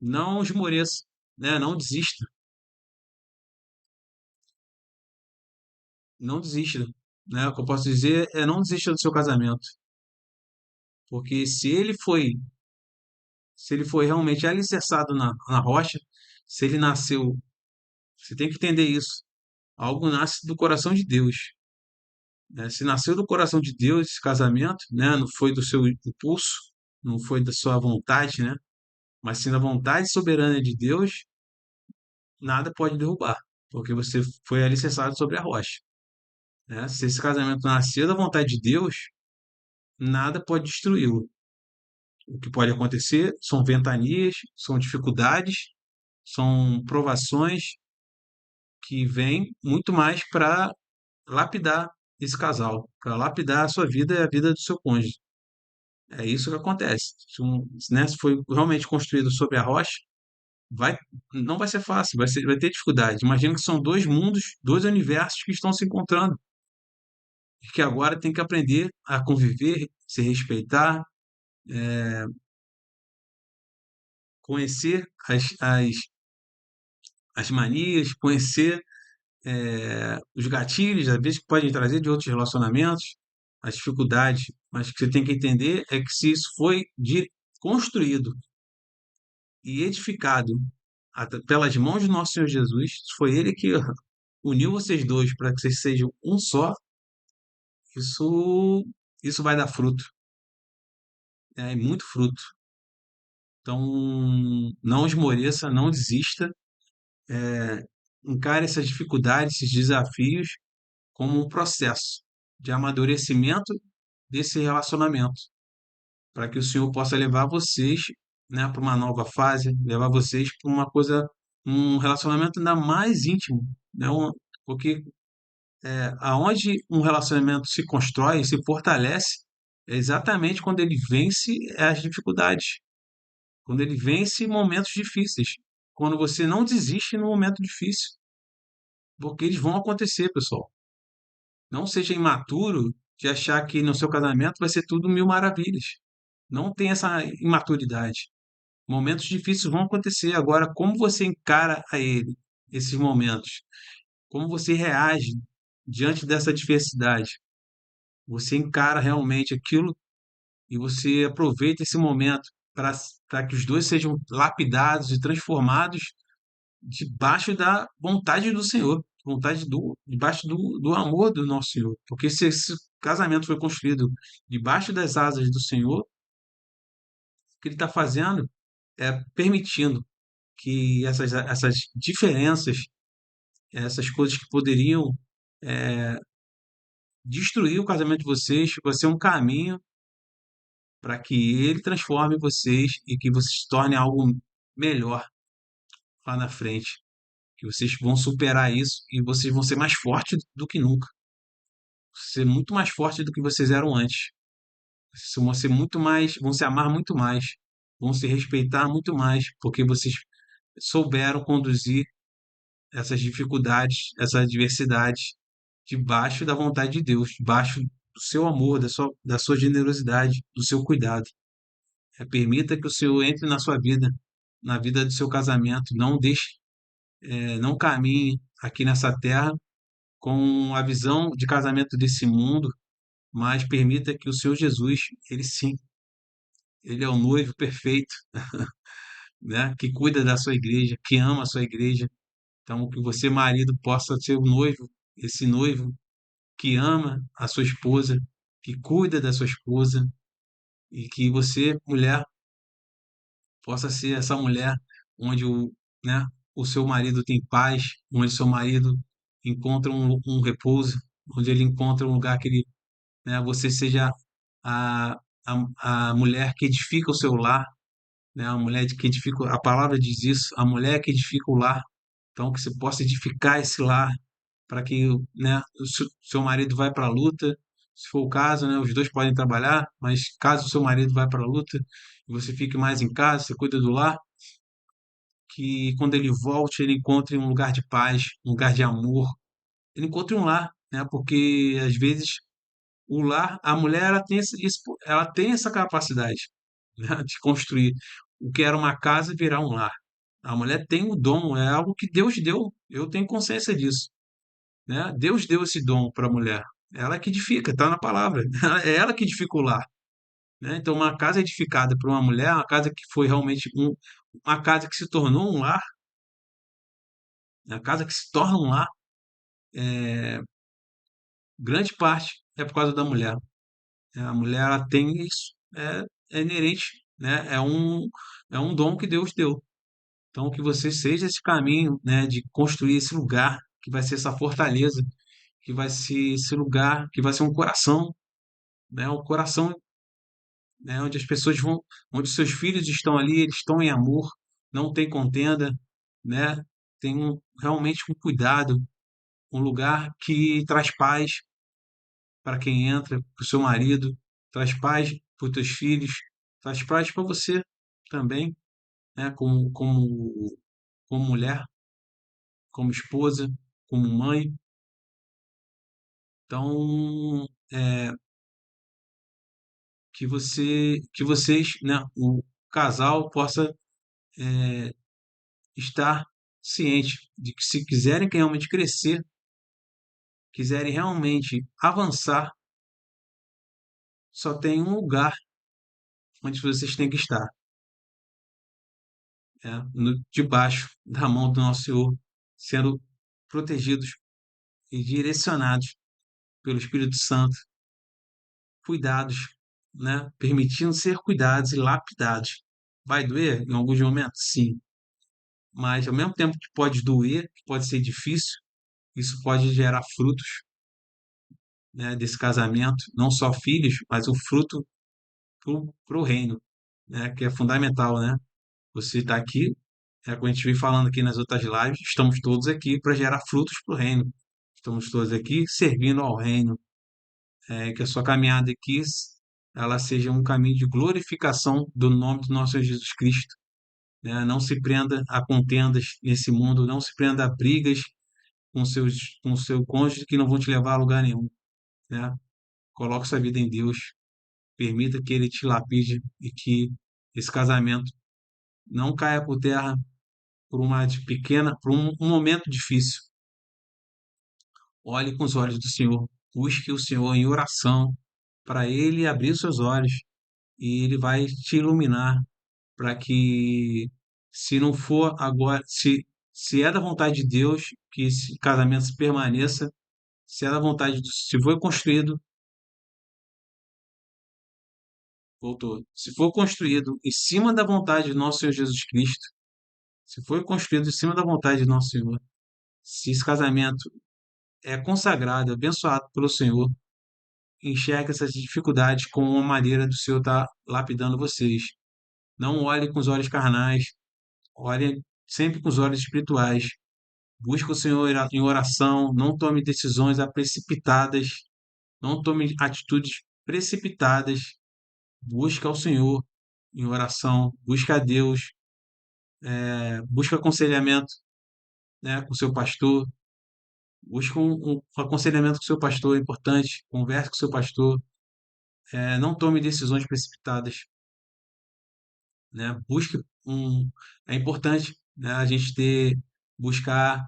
Não esmoreça, né? Não desista, não desista, né? O que eu posso dizer é não desista do seu casamento, porque se ele foi realmente alicerçado na rocha, se ele nasceu, você tem que entender isso. Algo nasce do coração de Deus, né? Se nasceu do coração de Deus esse casamento, né? Não foi do seu impulso, não foi da sua vontade, né? Mas sim da vontade soberana de Deus, nada pode derrubar, porque você foi alicerçado sobre a rocha, né? Se esse casamento nasceu da vontade de Deus, nada pode destruí-lo. O que pode acontecer são ventanias, são dificuldades, são provações que vêm muito mais para lapidar esse casal, para lapidar a sua vida e a vida do seu cônjuge. É isso que acontece. Se foi realmente construído sobre a rocha, vai, não vai ser fácil, vai ter dificuldade. Imagina que são dois mundos, dois universos que estão se encontrando e que agora tem que aprender a conviver, se respeitar, conhecer as manias, conhecer os gatilhos, às vezes que podem trazer de outros relacionamentos, as dificuldades, mas o que você tem que entender é que se isso foi construído e edificado pelas mãos do nosso Senhor Jesus, foi Ele que uniu vocês dois para que vocês sejam um só, isso, isso vai dar fruto, né? E muito fruto. Então, não esmoreça, não desista, encare essas dificuldades, esses desafios como um processo de amadurecimento desse relacionamento, para que o Senhor possa levar vocês, né, para uma nova fase, levar vocês para uma coisa, um relacionamento ainda mais íntimo, né? Porque aonde um relacionamento se constrói, se fortalece, é exatamente quando ele vence as dificuldades, quando ele vence momentos difíceis, quando você não desiste no momento difícil, porque eles vão acontecer, pessoal. Não seja imaturo de achar que no seu casamento vai ser tudo mil maravilhas. Não tem essa imaturidade. Momentos difíceis vão acontecer. Agora, como você encara a ele, esses momentos? Como você reage diante dessa adversidade? Você encara realmente aquilo e você aproveita esse momento para que os dois sejam lapidados e transformados debaixo da vontade do Senhor, debaixo do amor do nosso Senhor. Porque se esse casamento foi construído debaixo das asas do Senhor, o que ele está fazendo é permitindo que essas diferenças, essas coisas que poderiam destruir o casamento de vocês, vai ser um caminho para que ele transforme vocês e que vocês se tornem algo melhor lá na frente. Que vocês vão superar isso e vocês vão ser mais fortes do que nunca. Ser muito mais fortes do que vocês eram antes. Vocês vão ser muito mais, vão se amar muito mais, vão se respeitar muito mais, porque vocês souberam conduzir essas dificuldades, essas adversidades, debaixo da vontade de Deus, debaixo do seu amor, da sua generosidade, do seu cuidado. Permita que o Senhor entre na sua vida, na vida do seu casamento. Não deixe, não caminhe aqui nessa terra com a visão de casamento desse mundo, mas permita que o Senhor Jesus, ele sim, ele é o noivo perfeito, né? Que cuida da sua igreja, que ama a sua igreja. Então, que você, marido, possa ser o noivo, esse noivo que ama a sua esposa, que cuida da sua esposa, e que você, mulher, possa ser essa mulher onde né, o seu marido tem paz, onde seu marido encontra um repouso, onde ele encontra um lugar que ele, né, você seja a, a mulher que edifica o seu lar, né, a mulher que edifica, a palavra diz isso, a mulher que edifica o lar, então que você possa edificar esse lar para que, né, o seu marido vai para a luta, se for o caso, né, os dois podem trabalhar, mas caso o seu marido vá para a luta e você fique mais em casa, você cuida do lar, que quando ele volte ele encontre um lugar de paz, um lugar de amor, ele encontre um lar, né, porque às vezes o lar, a mulher ela tem essa capacidade, né, de construir o que era uma casa virar um lar. A mulher tem o dom, é algo que Deus deu, eu tenho consciência disso, né? Deus deu esse dom para a mulher. Ela que edifica, está na palavra. É ela que edifica o lar, né? Então, uma casa edificada por uma mulher, uma casa que foi realmente uma casa que se tornou um lar, a casa que se torna um lar, grande parte é por causa da mulher. A mulher ela tem isso, é inerente, né? É um dom que Deus deu. Então, que você seja esse caminho, né, de construir esse lugar que vai ser essa fortaleza, que vai ser esse lugar, que vai ser um coração, né, um coração, né, onde as pessoas vão, onde seus filhos estão ali, eles estão em amor, não tem contenda, né, tem realmente um cuidado, um lugar que traz paz para quem entra, para o seu marido, traz paz para os teus filhos, traz paz para você também, né, como mulher, como esposa, como mãe. Então, que vocês, né, o casal possa estar ciente de que se quiserem realmente crescer, quiserem realmente avançar, só tem um lugar onde vocês têm que estar, né? Debaixo da mão do nosso Senhor, sendo protegidos e direcionados pelo Espírito Santo, cuidados, né? Permitindo ser cuidados e lapidados. Vai doer em alguns momentos? Sim. Mas ao mesmo tempo que pode doer, que pode ser difícil, isso pode gerar frutos, né, desse casamento, não só filhos, mas o fruto para o reino, né, que é fundamental, né? Você está aqui, como a gente vem falando aqui nas outras lives, estamos todos aqui para gerar frutos para o reino. Estamos todos aqui servindo ao reino. Que a sua caminhada aqui ela seja um caminho de glorificação do nome do nosso Senhor Jesus Cristo. Né? Não se prenda a contendas nesse mundo, não se prenda a brigas com seu cônjuge que não vão te levar a lugar nenhum. Né? Coloque sua vida em Deus, permita que Ele te lapide e que esse casamento Não caia por terra por um momento difícil. Olhe com os olhos do Senhor. Busque o Senhor em oração para Ele abrir os seus olhos e Ele vai te iluminar para que, se não for agora, se é da vontade de Deus que esse casamento permaneça, se é da vontade, se foi construído, voltou, se for construído em cima da vontade do nosso Senhor Jesus Cristo, se foi construído em cima da vontade do nosso Senhor, se esse casamento é consagrado, abençoado pelo Senhor, enxergue essas dificuldades como uma maneira do Senhor estar lapidando vocês. Não olhe com os olhos carnais, olhe sempre com os olhos espirituais. Busque o Senhor em oração, não tome decisões precipitadas, não tome atitudes precipitadas. Busque ao Senhor em oração, busque a Deus, busque aconselhamento, né, com o seu pastor, busque um aconselhamento com o seu pastor, é importante, converse com o seu pastor, não tome decisões precipitadas, né? É importante, né, a gente buscar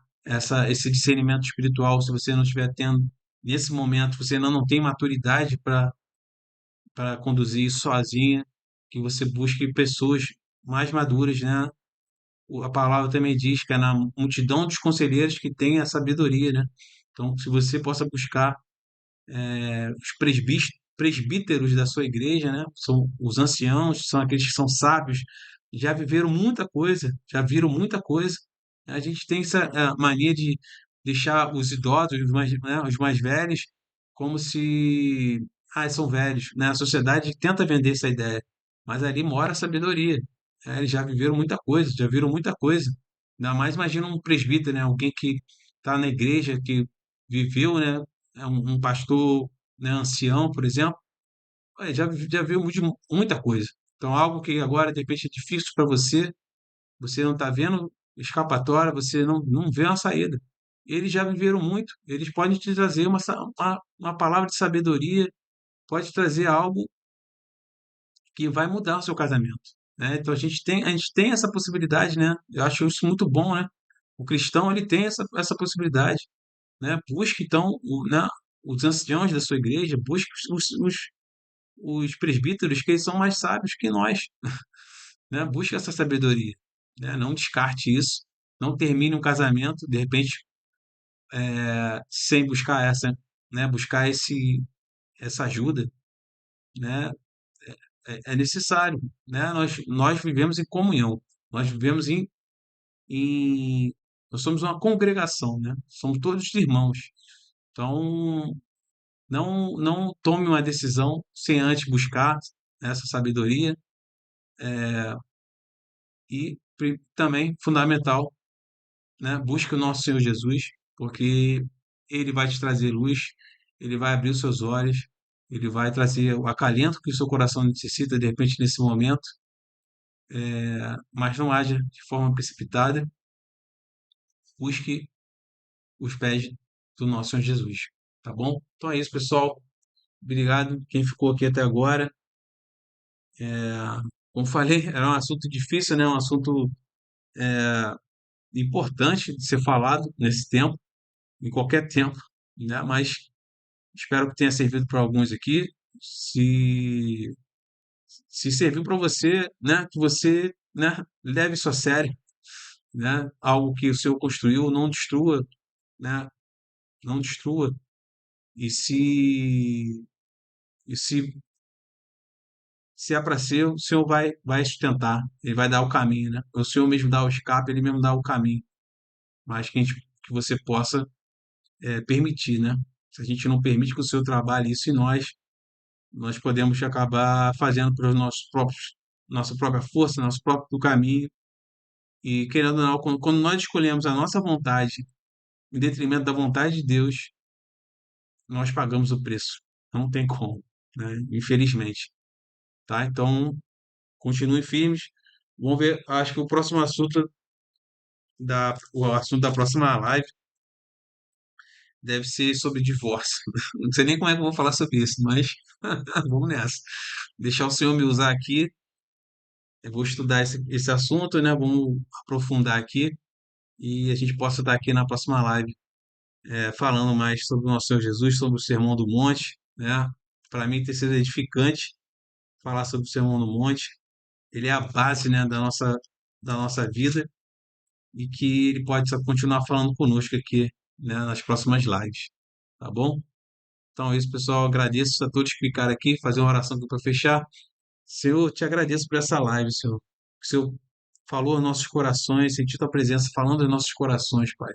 esse discernimento espiritual. Se você não estiver tendo nesse momento, você ainda não tem maturidade para conduzir isso sozinha, que você busque pessoas mais maduras, né? A palavra também diz que é na multidão dos conselheiros que tem a sabedoria, né? Então, se você possa buscar os presbíteros da sua igreja, né? São os anciãos, são aqueles que são sábios, já viveram muita coisa, já viram muita coisa. A gente tem essa mania de deixar os idosos, os mais velhos, como se são velhos, né? A sociedade tenta vender essa ideia, mas ali mora a sabedoria. Eles já viveram muita coisa, já viram muita coisa. Ainda mais imagina um presbítero, né? Alguém que está na igreja, que viveu, né? É um pastor, né, ancião, por exemplo, já viu muita coisa. Então, algo que agora, de repente, é difícil para você, você não está vendo escapatória, você não vê uma saída. Eles já viveram muito, eles podem te trazer uma palavra de sabedoria, pode trazer algo que vai mudar o seu casamento, né? Então, a gente tem essa possibilidade, né? Eu acho isso muito bom, né? O cristão, ele tem essa possibilidade, né? Busque, então, né, os anciãos da sua igreja, busque os presbíteros, que eles são mais sábios que nós, né? Busque essa sabedoria, né? Não descarte isso, não termine um casamento, de repente, sem buscar buscar essa ajuda, né? É necessário, né? Nós vivemos em comunhão, nós vivemos em nós somos uma congregação, né? Somos todos irmãos. Então, não tome uma decisão sem antes buscar essa sabedoria e também fundamental, né? Busque o nosso Senhor Jesus, porque Ele vai te trazer luz, Ele vai abrir os seus olhos, Ele vai trazer o acalento que o seu coração necessita de repente nesse momento, mas não haja de forma precipitada. Busque os pés do nosso Senhor Jesus, tá bom? Então é isso, pessoal. Obrigado quem ficou aqui até agora. Como falei, era um assunto difícil, né? Um assunto importante de ser falado nesse tempo, em qualquer tempo, né? Mas espero que tenha servido para alguns aqui. Se, se serviu para você, né? Que você, né? Leve isso a sério, né? Algo que o Senhor construiu, não destrua, né? Não destrua. E se é para ser, o Senhor vai sustentar. Ele vai dar o caminho, né? O Senhor mesmo dá o escape, Ele mesmo dá o caminho. Mas que você possa permitir, né? Se a gente não permite que o Senhor trabalhe isso em nós podemos acabar fazendo pelos nossos próprios, nossa própria força, nosso próprio caminho. E querendo ou não, quando nós escolhemos a nossa vontade em detrimento da vontade de Deus, nós pagamos o preço. Não tem como, né? Infelizmente, tá? Então, continuem firmes. Vamos ver, acho que o assunto da próxima live deve ser sobre divórcio. Não sei nem como é que eu vou falar sobre isso, mas vamos nessa. Deixar o Senhor me usar aqui Eu vou estudar esse assunto, né? Vamos aprofundar aqui e a gente possa estar aqui na próxima live, falando mais sobre o nosso Senhor Jesus, sobre o Sermão do Monte, né? Para mim, ter sido edificante falar sobre o Sermão do Monte. Ele é a base, né, da nossa vida e que ele pode só continuar falando conosco aqui, né, nas próximas lives, tá bom? Então é isso, pessoal. Agradeço a todos que ficaram aqui, fazer uma oração aqui para fechar. Senhor, te agradeço por essa live, Senhor. Que o Senhor falou aos nossos corações, sentiu tua presença falando aos nossos corações, Pai.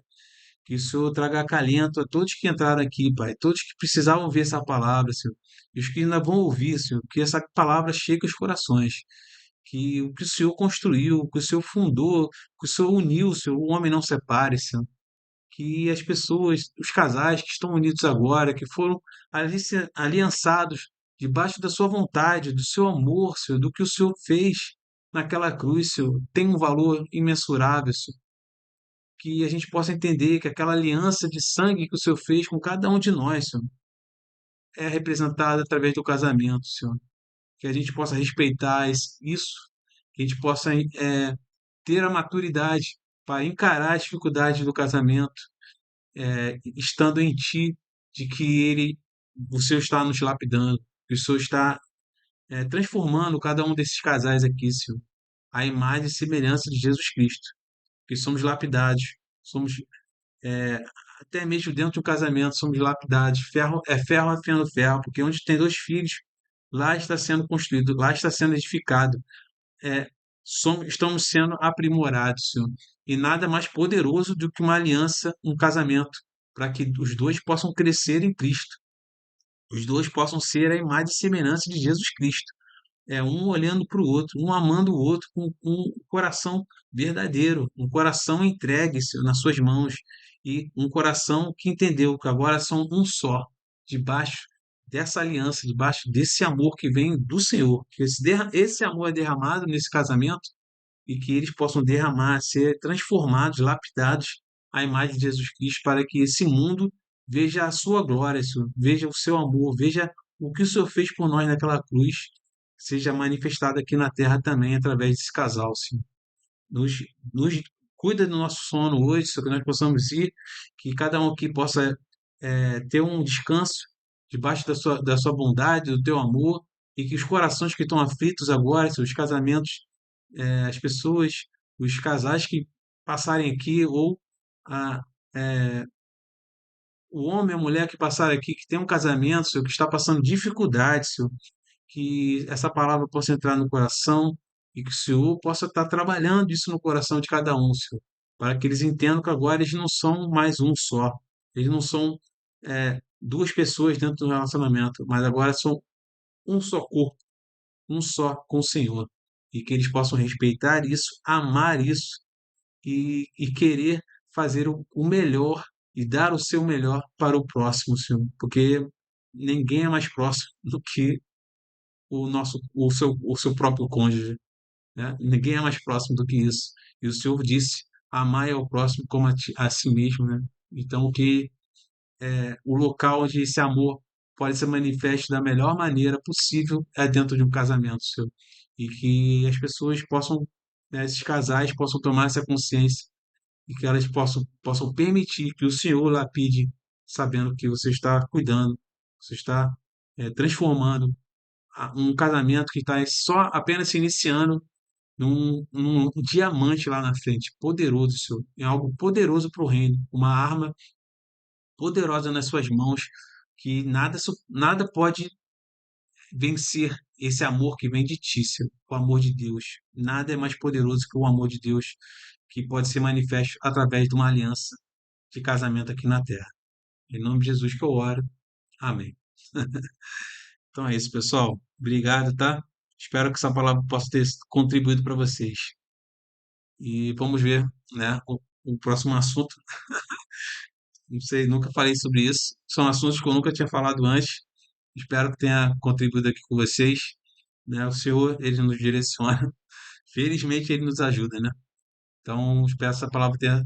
Que o Senhor traga acalento a todos que entraram aqui, Pai. Todos que precisavam ouvir essa palavra, Senhor. E os que ainda vão ouvir, Senhor. Que essa palavra chegue aos corações. Que o que o Senhor construiu, o que o Senhor fundou, o que o Senhor uniu, Senhor, o homem não separe, Senhor. Que as pessoas, os casais que estão unidos agora, que foram aliançados debaixo da sua vontade, do seu amor, Senhor, do que o Senhor fez naquela cruz, Senhor, tem um valor imensurável, Senhor. Que a gente possa entender que aquela aliança de sangue que o Senhor fez com cada um de nós, Senhor, é representada através do casamento, Senhor. Que a gente possa respeitar isso, que a gente possa ter a maturidade para encarar as dificuldades do casamento, estando em Ti, de que o Senhor está nos lapidando, que o Senhor está transformando cada um desses casais aqui, Senhor, à imagem e semelhança de Jesus Cristo, que somos lapidados, somos é, até mesmo dentro de um casamento, somos lapidados, ferro é ferro afiando ferro, porque onde tem dois filhos, lá está sendo construído, lá está sendo edificado, é, estamos sendo aprimorados, Senhor. E nada mais poderoso do que uma aliança, um casamento, para que os dois possam crescer em Cristo, os dois possam ser a imagem e semelhança de Jesus Cristo. Um olhando para o outro, um amando o outro com um coração verdadeiro, um coração entregue Senhor, nas suas mãos e um coração que entendeu que agora são um só, debaixo dessa aliança, debaixo desse amor que vem do Senhor. Que esse amor é derramado nesse casamento e que eles possam derramar, ser transformados, lapidados à imagem de Jesus Cristo, para que esse mundo veja a sua glória, Senhor, veja o seu amor, veja o que o Senhor fez por nós naquela cruz, seja manifestado aqui na terra também através desse casal, Senhor. Nos, nos cuida do nosso sono hoje, Senhor, que nós possamos ir, que cada um aqui possa ter um descanso debaixo da sua bondade, do teu amor, e que os corações que estão aflitos agora, Senhor, os casamentos, as pessoas, os casais que passarem aqui, ou a, é, o homem, a mulher que passarem aqui, que tem um casamento, Senhor, que está passando dificuldades, Senhor, que essa palavra possa entrar no coração e que o Senhor possa estar trabalhando isso no coração de cada um, Senhor, para que eles entendam que agora eles não são mais um só, eles não são duas pessoas dentro do relacionamento, mas agora são um só corpo, um só com o Senhor, e que eles possam respeitar isso, amar isso e querer fazer o melhor e dar o seu melhor para o próximo, Senhor, porque ninguém é mais próximo do que o seu próprio cônjuge, né? Ninguém é mais próximo do que isso. E o Senhor disse: amai ao próximo como a si mesmo, né? Então, que o local onde esse amor pode ser manifesto da melhor maneira possível é dentro de um casamento, Senhor. E que as pessoas possam, né, esses casais possam tomar essa consciência e que elas possam permitir que o Senhor lapide, sabendo que você está cuidando, você está transformando um casamento que está só apenas se iniciando num diamante lá na frente, poderoso, Senhor, em algo poderoso para o reino, uma arma poderosa nas suas mãos, que nada pode vencer esse amor que vem de ti, Senhor, o amor de Deus. Nada é mais poderoso que o amor de Deus, que pode ser manifesto através de uma aliança de casamento aqui na terra. Em nome de Jesus que eu oro. Amém. Então é isso, pessoal. Obrigado, tá? Espero que essa palavra possa ter contribuído para vocês. E vamos ver, né, o próximo assunto. Não sei, nunca falei sobre isso. São assuntos que eu nunca tinha falado antes. Espero que tenha contribuído aqui com vocês. Né? O Senhor, ele nos direciona. Felizmente, ele nos ajuda, né? Então, espero essa palavra tenha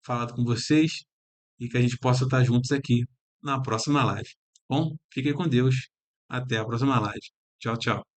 falado com vocês e que a gente possa estar juntos aqui na próxima live. Bom, fiquem com Deus. Até a próxima live. Tchau, tchau.